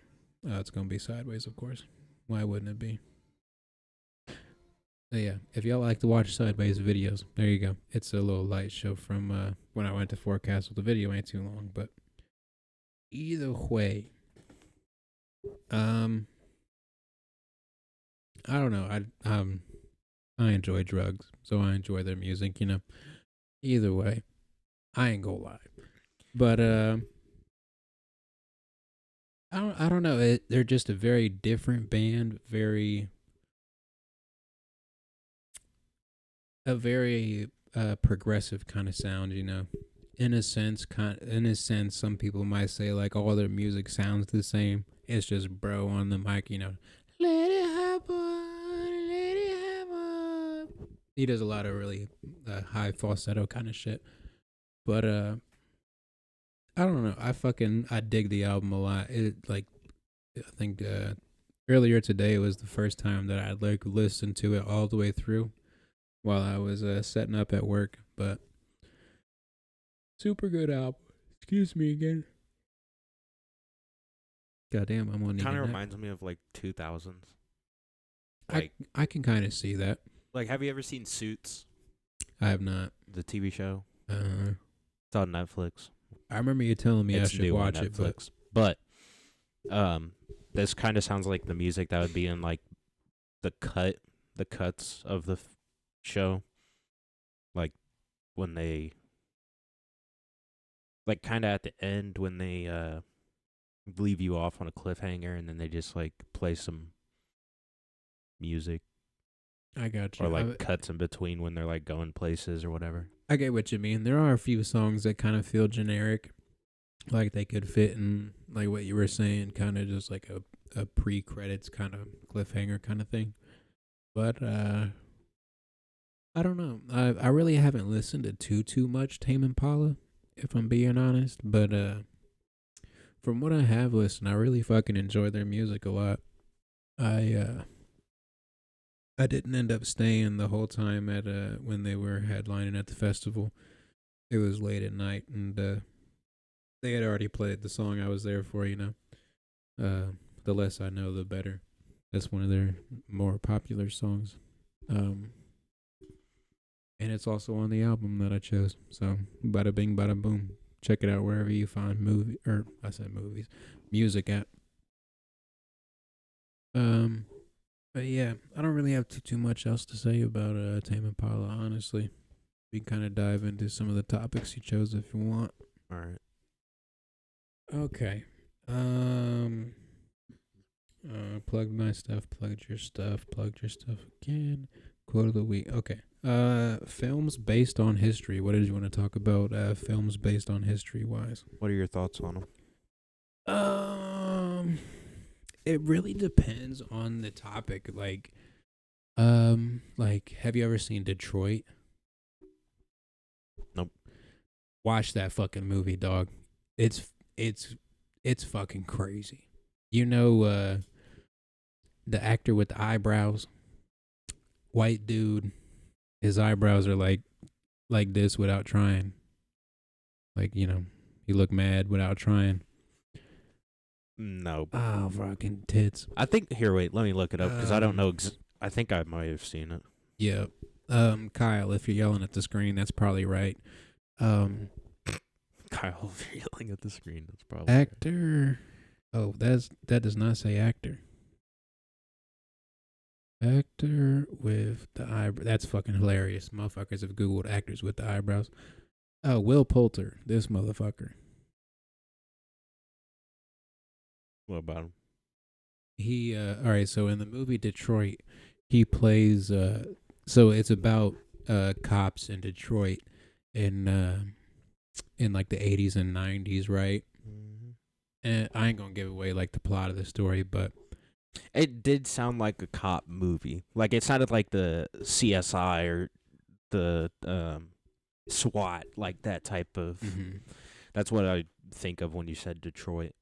oh, it's gonna be sideways, of course. Why wouldn't it be? So yeah, if y'all like to watch sideways videos, there you go. It's a little light show from when I went to Forecastle. The video ain't too long, but either way, um, I don't know. I enjoy drugs, so I enjoy their music. You know, either way, I ain't gonna lie, but I don't know. They're just a very different band, very progressive kind of sound. You know, in a sense, some people might say like all their music sounds the same. It's just bro on the mic. You know, let it happen, let it happen. He does a lot of really high falsetto kind of shit, but I don't know. I dig the album a lot. It like I think earlier today was the first time that I'd like listened to it all the way through while I was setting up at work. But super good album. Excuse me again. Goddamn, I'm gonna need Kind a of nap. reminds me of like 2000s. I Like, I can kind of see that. have you ever seen Suits, I have not. the TV show? Uh, It's on Netflix. I remember you telling me I It's should new on watch it, but Netflix. This kind of sounds like the music that would be in like the cuts of the show, like when they, like kind of at the end when they leave you off on a cliffhanger and then they just like play some music I got you. or like cuts in between when they're like going places or whatever. I get what you mean. There are a few songs that kind of feel generic, like they could fit in like what you were saying, kind of just like a pre credits kind of cliffhanger kind of thing. But I don't know. I really haven't listened to too much Tame Impala, if I'm being honest. But from what I have listened, I really fucking enjoy their music a lot. I I didn't end up staying the whole time at when they were headlining at the festival. It was late at night, and they had already played the song I was there for. You know, the less I know, the better. That's one of their more popular songs. Um, and it's also on the album that I chose. So, bada bing, bada boom. Check it out wherever you find I said movies, music at. Um, but yeah, I don't really have too much else to say about Tame Impala. Honestly, we can kind of dive into some of the topics you chose if you want. All right. Okay. Plugged my stuff. Plugged your stuff. Plugged your stuff again. Quote of the week. Okay. Films based on history. What did you want to talk about? Films based on history wise. What are your thoughts on them? It really depends on the topic. Like, have you ever seen Detroit? Nope. Watch that fucking movie, dog. It's it's fucking crazy. You know, the actor with the eyebrows, white dude. His eyebrows are like this without trying. Like, you know, he look mad without trying. No. Oh, fucking tits. I think here. Wait, let me look it up because I don't know. I think I might have seen it. Yeah. Kyle, if you're yelling at the screen, that's probably right. Kyle, if you're yelling at the screen, that's probably Actor. Oh, that does not say actor. Actor with the eyebrow. That's fucking hilarious. Motherfuckers have Googled actors with the eyebrows. Oh, Will Poulter. This motherfucker. What about him? He all right, so in the movie Detroit, he plays so it's about cops in Detroit in like the 80s and 90s, right? Mm-hmm. And I ain't going to give away like the plot of the story, but It did sound like a cop movie. Like it sounded like the CSI or the SWAT, like that type of. Mm-hmm. That's what I think of when you said Detroit.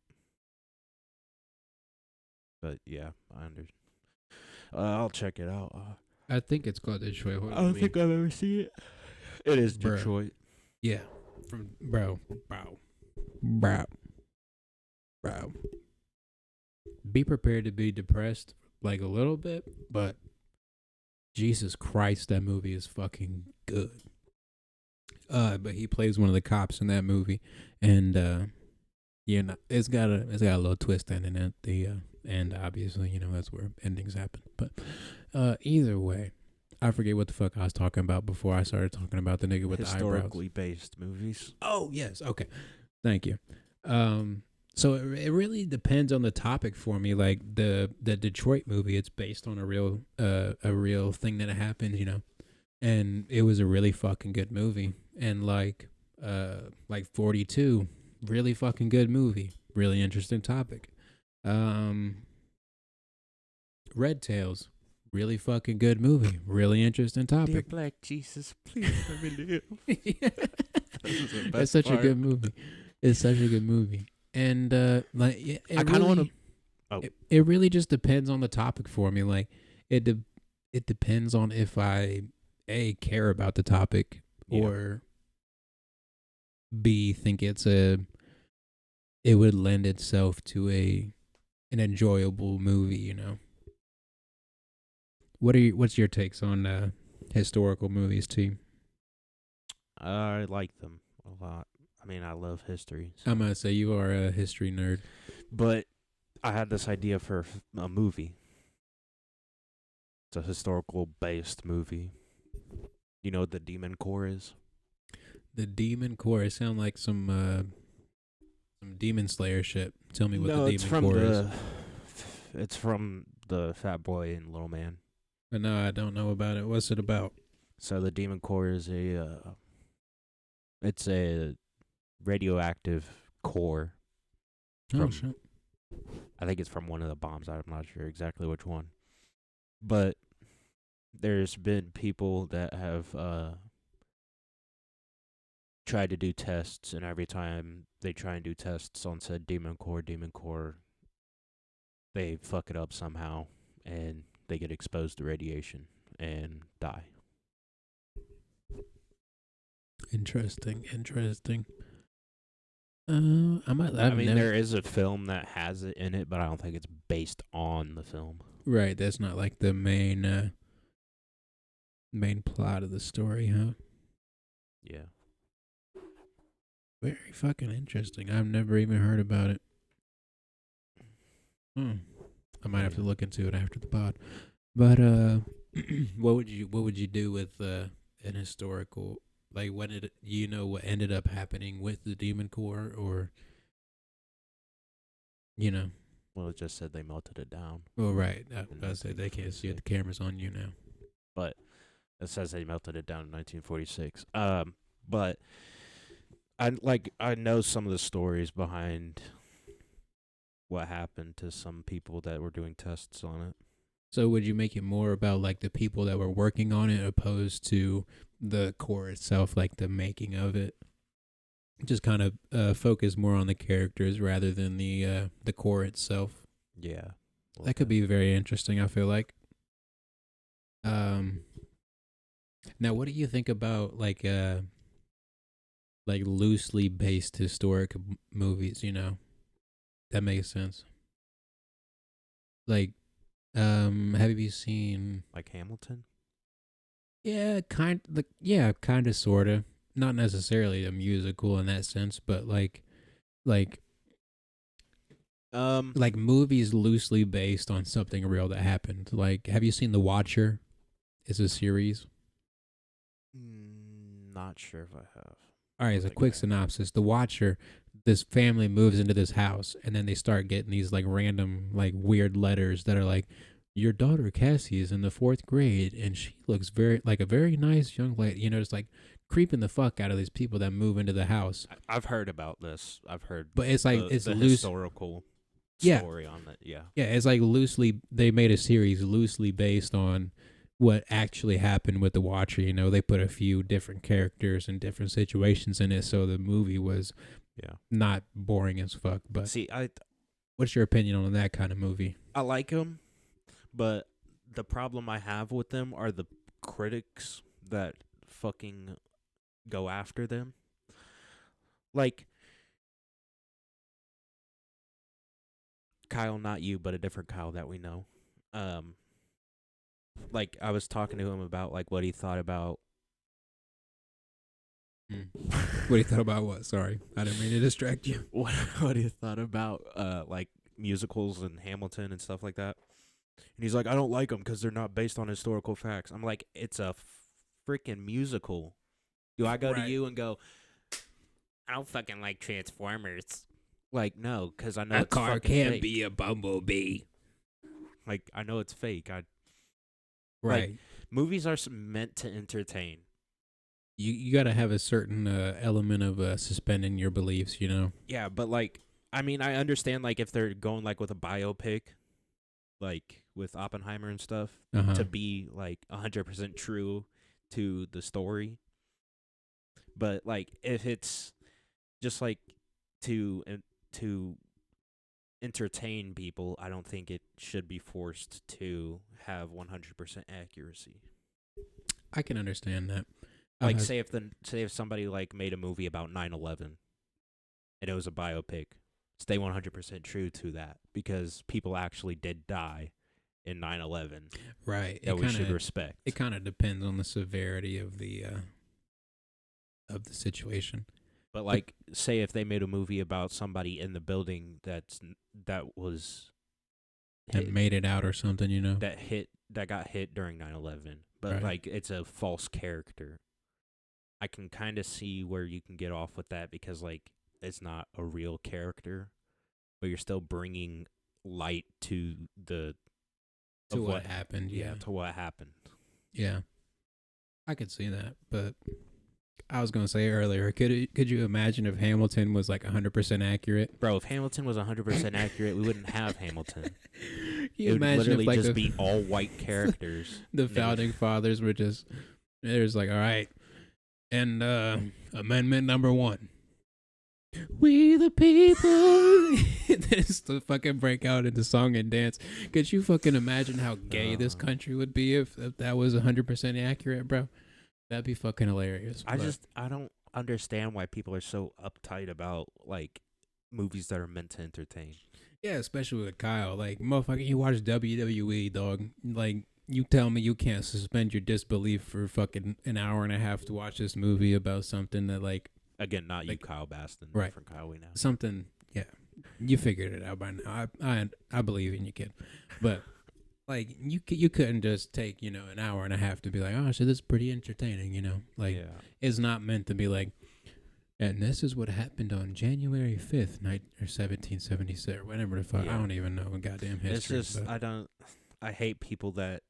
But yeah, I understand. I'll check it out. I think it's called Detroit Horror I don't Movie. think I've ever seen it. It is Bruh. Detroit. Yeah, from bro. Be prepared to be depressed, like a little bit, but Jesus Christ, that movie is fucking good. But he plays one of the cops in that movie, and it's got a little twist ending at the end. Obviously, that's where endings happen. But either way, I forget what the fuck I was talking about before I started talking about the nigga with the eyebrows. Historically based movies. Oh yes, okay, thank you. So it really depends on the topic for me. Like the Detroit movie, it's based on a real thing that happened, and it was a really fucking good movie. And like 42, really fucking good movie, really interesting topic. Red Tails, really fucking good movie, really interesting Dear topic. Black Jesus, please let me live. That's such a good movie. It's such a good movie. And I kind of want to. Oh, it really just depends on the topic for me. Like it depends on if I care about the topic, Yeah. or B think it would lend itself to an enjoyable movie. What's your takes on historical movies, T? I like them a lot. I mean, I love history. I'm gonna say you are a history nerd. But I had this idea for a movie. It's a historical based movie. You know what the Demon Core is? The Demon Core. It sound like some Demon Slayer shit. Tell me what the Demon Core is. It's from the Fat Boy and Little Man. But no, I don't know about it. What's it about? So the Demon Core is it's a radioactive core. Oh shit. I think it's from one of the bombs. I'm not sure exactly which one. But there's been people that have tried to do tests, and every time they try and do tests on said Demon Core, they fuck it up somehow, and they get exposed to radiation and die. Interesting. There is a film that has it in it, but I don't think it's based on the film. Right, that's not like the main plot of the story, huh? Yeah. Very fucking interesting. I've never even heard about it. I might have to look into it after the pod. But what would you do with an historical, like what ended up happening with the Demon Core, or Well, it just said they melted it down. Oh right, I said they can't see it. The camera's on you now. But it says they melted it down in 1946. But I know some of the stories behind what happened to some people that were doing tests on it. So would you make it more about like the people that were working on it opposed to the core itself, like the making of it? Just kind of focus more on the characters rather than the core itself. Yeah. That could be very interesting, I feel like. Now what do you think about like loosely based historic movies, That makes sense. Like have you seen like Hamilton? Yeah, kind of sorta. Not necessarily a musical in that sense, but like movies loosely based on something real that happened. Like, have you seen The Watcher? It's a series. Not sure if I have. All right, as a quick synopsis, The Watcher, this family moves into this house, and then they start getting these like random like weird letters that are like, your daughter Cassie is in the 4th grade, and she looks very like a very nice young lady. Just like creeping the fuck out of these people that move into the house. I've heard about this. I've heard, but it's like it's the loose. historical Yeah, story on it. Yeah. yeah. It's like loosely they made a series loosely based on what actually happened with the Watcher. You know, they put a few different characters and different situations in it, so the movie was Yeah. not boring as fuck. But See, what's your opinion on that kind of movie? I like them, but the problem I have with them are the critics that fucking go after them. Like Kyle, not you, but a different Kyle that we know. Um, like I was talking to him about like what he thought about. What do you thought about what? Sorry, I didn't mean to distract you. What he thought about like musicals and Hamilton and stuff like that. And he's like, I don't like them because they're not based on historical facts. I'm like, it's a freaking musical. Do I go to you and go, I don't fucking like Transformers? Like, no, because I know A it's car fucking can't fake. be a bumblebee. Like, I know it's fake. Right. Like, movies are meant to entertain. You got to have a certain element of suspending your beliefs, you know. Yeah, but like, I mean, I understand like if they're going like with a biopic, like with Oppenheimer and stuff, to be like 100% true to the story. But like, if it's just like to entertain people, I don't think it should be forced to have 100% accuracy. I can understand that. Like, say if somebody like made a movie about 9/11, and it was a biopic, stay 100% true to that because people actually did die in 9/11. Right. That we should respect. It kind of depends on the severity of the situation. But like, say if they made a movie about somebody in the building that made it out or something, you know, that got hit during 9/11, but right. like it's a false character. I can kind of see where you can get off with that because like it's not a real character, but you're still bringing light to what happened. Yeah, to what happened. Yeah, I could see that, but I was gonna say earlier, could you imagine if Hamilton was like 100% accurate? Bro, if Hamilton was 100% accurate, we wouldn't have Hamilton. You it would imagine literally if, like, just be all white characters. The founding fathers were just, there's like, all right, and amendment number 1. We the people. Just to fucking break out into song and dance. Could you fucking imagine how gay this country would be if that was 100% accurate, bro? That'd be fucking hilarious. I don't understand why people are so uptight about like movies that are meant to entertain. Yeah, especially with Kyle. Like, motherfucker, you watch WWE, dog. Like, you tell me you can't suspend your disbelief for fucking an hour and a half to watch this movie about something that, like, again, not like, you, Kyle Baston, right? Different Kyle we know. Something, yeah, you figured it out by now. I believe in you, kid. But like, you couldn't just take, you know, an hour and a half to be like, oh, so this is pretty entertaining, you know. Like, it's not meant to be like, and this is what happened on January 5th, 1776, whatever the fuck. I don't even know goddamn history. It's just I hate people that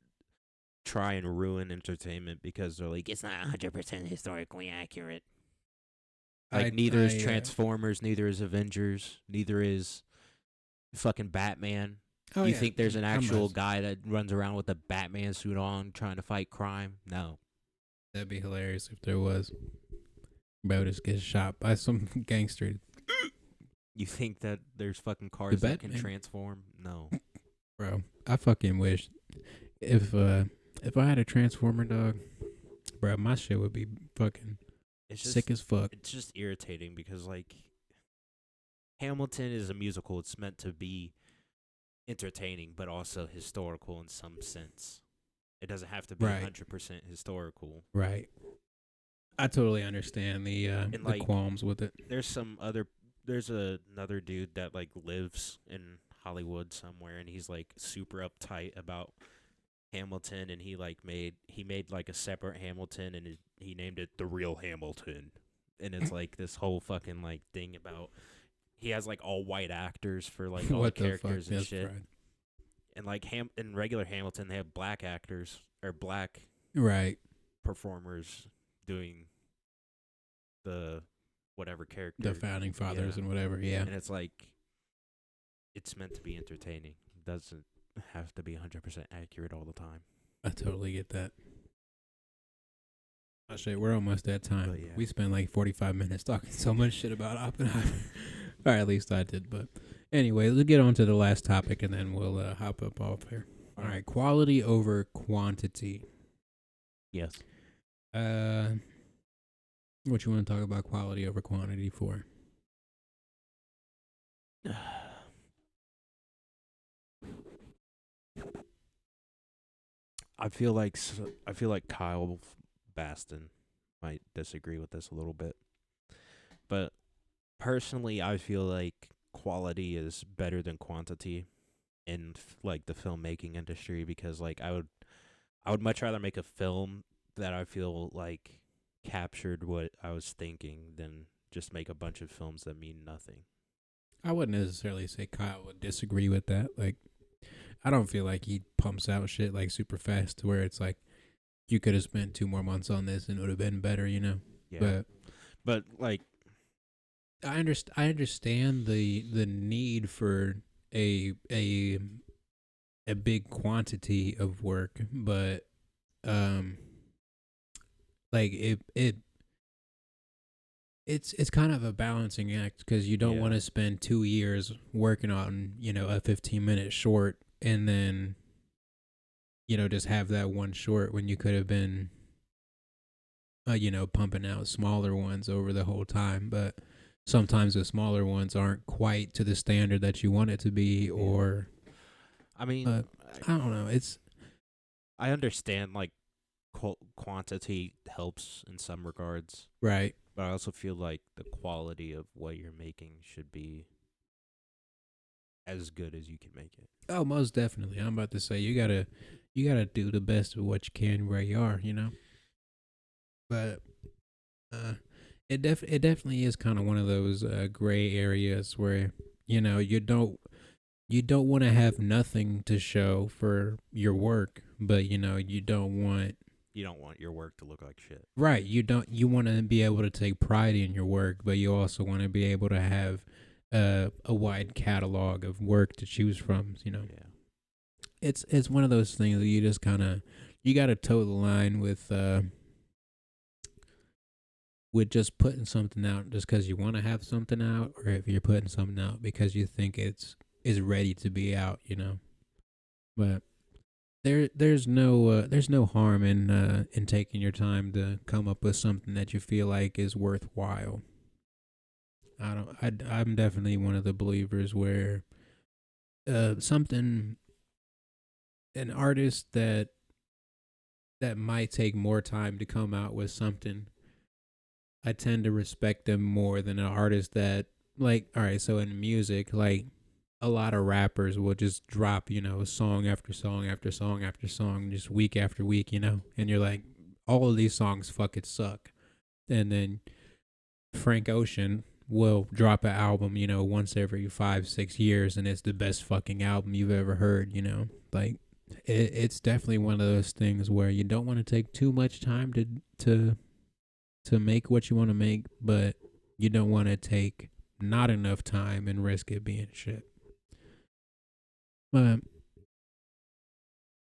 try and ruin entertainment because they're like, it's not 100% historically accurate. Like, neither is Transformers, neither is Avengers, neither is fucking Batman. Oh, you think there's an actual guy that runs around with a Batman suit on trying to fight crime? No. That'd be hilarious if there was. Bro just gets shot by some gangster. You think that there's fucking cars that can transform? No. Bro, I fucking wish if I had a Transformer, dog, bro, my shit would be fucking sick as fuck. It's just irritating because, like, Hamilton is a musical. It's meant to be entertaining, but also historical in some sense. It doesn't have to be 100% historical. Right. I totally understand the qualms with it. There's another dude that like lives in Hollywood somewhere, and he's like super uptight about Hamilton, and he made like a separate Hamilton, and he named it The Real Hamilton, and it's like this whole fucking like thing about he has like all white actors for like all the characters and shit. Right. And like in regular Hamilton, they have black actors or black performers doing the whatever character, the founding fathers and whatever. Yeah, and it's like it's meant to be entertaining. It doesn't have to be 100% accurate all the time. I totally get that. Oh shit, we're almost at time. But yeah. We spent like 45 minutes talking so much shit about Oppenheimer. Or at least I did. But anyway, let's get on to the last topic and then we'll hop up off here. All right, quality over quantity. Yes. What you want to talk about quality over quantity for? I feel like Kyle Baston might disagree with this a little bit, but personally, I feel like quality is better than quantity in like the filmmaking industry, because like I would much rather make a film that I feel like captured what I was thinking than just make a bunch of films that mean nothing. I wouldn't necessarily say Kyle would disagree with that. Like, I don't feel like he pumps out shit like super fast to where it's like you could have spent 2 more months on this and it would have been better, you know. Yeah. But like I understand the need for a a a big quantity of work, but um like it's kind of a balancing act because you don't want to spend 2 years working on, you know, a 15-minute short and then, you know, just have that one short when you could have been you know, pumping out smaller ones over the whole time. But sometimes the smaller ones aren't quite to the standard that you want it to be, or I mean, I don't know. It's I understand like quantity helps in some regards, right. but I also feel like the quality of what you're making should be as good as you can make it. Oh, most definitely. I'm about to say you gotta do the best of what you can where you are, you know. But it definitely is kind of one of those gray areas where, you know, you don't want to have nothing to show for your work, but you know you don't want your work to look like shit. Right. You want to be able to take pride in your work, but you also want to be able to have a wide catalog of work to choose from, you know. Yeah. It's one of those things that you just kind of you got to toe the line with just putting something out just cuz you want to have something out, or if you're putting something out because you think it's is ready to be out, you know. But there's no harm in taking your time to come up with something that you feel like is worthwhile. I'm definitely one of the believers where something an artist that might take more time to come out with something, I tend to respect them more than an artist that, like, all right, so in music, like a lot of rappers will just drop, you know, song after song after song after song, just week after week, you know, and you're like, all of these songs fucking suck. And then Frank Ocean will drop an album, you know, once every 5-6 years, and it's the best fucking album you've ever heard, you know, like it's definitely one of those things where you don't want to take too much time to make what you want to make, but you don't want to take not enough time and risk it being shit. But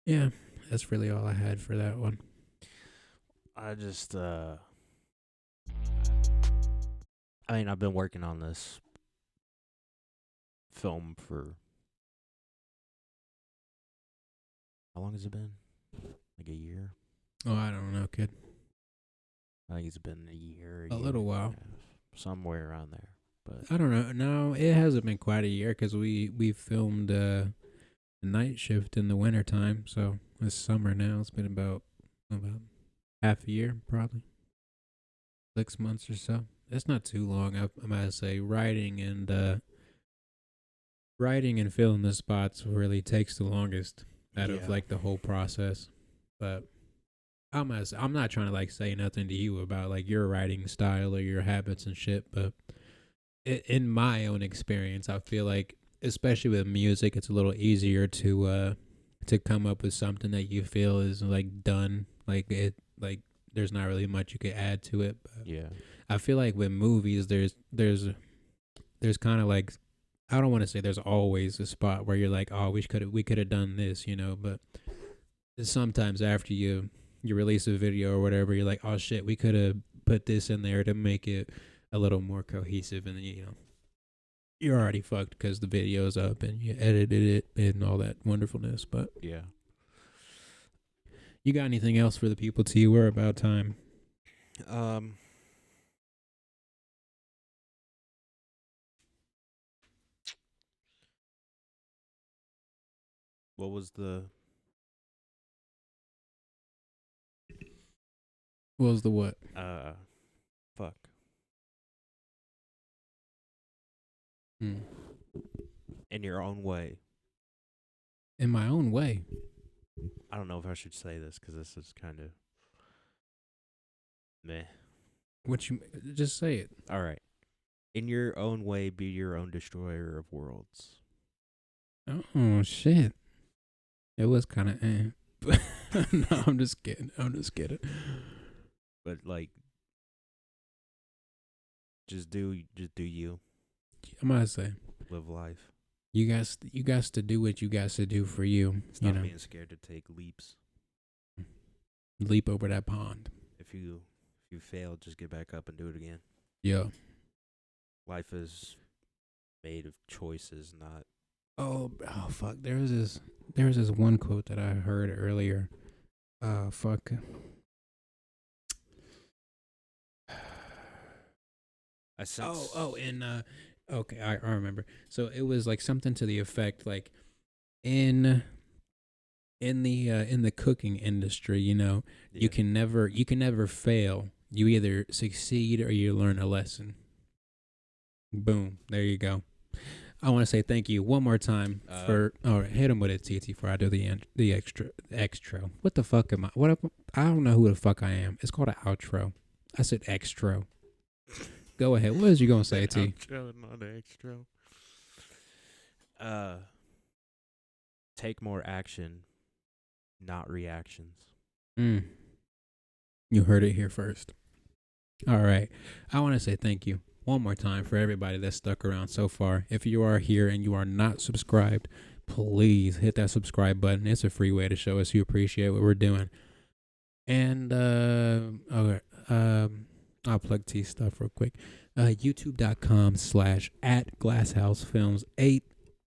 yeah, that's really all I had for that one. I just I mean, I've been working on this film for how long has it been? Like a year? Oh, I don't know, kid. I think it's been a year. A little while. Somewhere around there. But I don't know. No, it hasn't been quite a year because we filmed the night shift in the winter time. So it's summer now. It's been about half a year, probably 6 months or so. That's not too long. I'm gonna say writing and filling the spots really takes the longest out of like the whole process. But I'm not trying to like say nothing to you about like your writing style or your habits and shit, but in my own experience, I feel like especially with music, it's a little easier to come up with something that you feel is like done, like it like there's not really much you could add to it. But yeah, I feel like with movies, there's kind of like I don't want to say there's always a spot where you're like, oh, we could have done this, you know, but sometimes after you release a video or whatever, you're like, oh shit, we could have put this in there to make it a little more cohesive, and then you're already fucked because the video's up and you edited it and all that wonderfulness. But Yeah. you got anything else for the people? T, we're about time. Um. What was the What was the what? fuck? Hmm. In your own way. In my own way. I don't know if I should say this because this is kind of meh. What you just say it? All right. In your own way, be your own destroyer of worlds. Oh shit! It was kind of no, I'm just kidding. I'm just kidding. But like, just do you. I'm gonna say Live life. you guys to do what you guys to do for you. Stop being scared to take leaps. Leap over that pond. If you fail, just get back up and do it again. Yeah. Life is made of choices, not. Oh fuck! There was this one quote that I heard earlier. Fuck. I sense. And okay, I remember. So it was like something to the effect like in the cooking industry, Yeah. you can never fail. You either succeed or you learn a lesson. Boom. There you go. I want to say thank you one more time for. All right, hit him with it, TT. Before I do the extra. What the fuck am I? I don't know who the fuck I am. It's called an outro. I said extra. Go ahead. What is you gonna say, T? Outro, not extra. Take more action, not reactions. You heard it here first. All right. I want to say thank you one more time for everybody that's stuck around so far. If you are here and you are not subscribed, please hit that subscribe button. It's a free way to show us you appreciate what we're doing. And okay, I'll plug T stuff real quick. YouTube.com/@GlassHouseFilms8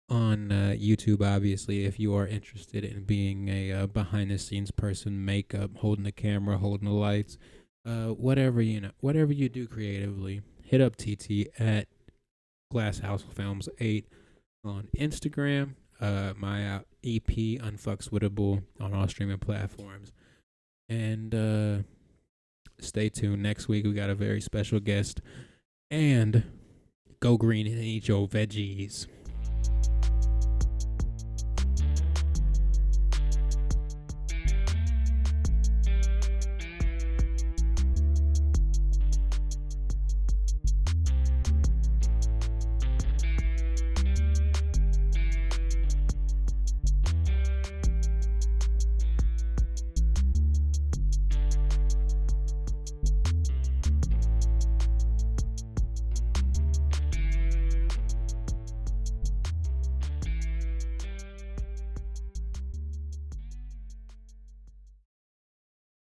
on YouTube. Obviously, if you are interested in being a behind the scenes person, makeup, holding the camera, holding the lights, whatever whatever you do creatively, hit up TT at GlassHouseFilms8 on Instagram. My EP Unfuckswittable on all streaming platforms. And stay tuned. Next week we got a very special guest. And go green and eat your veggies.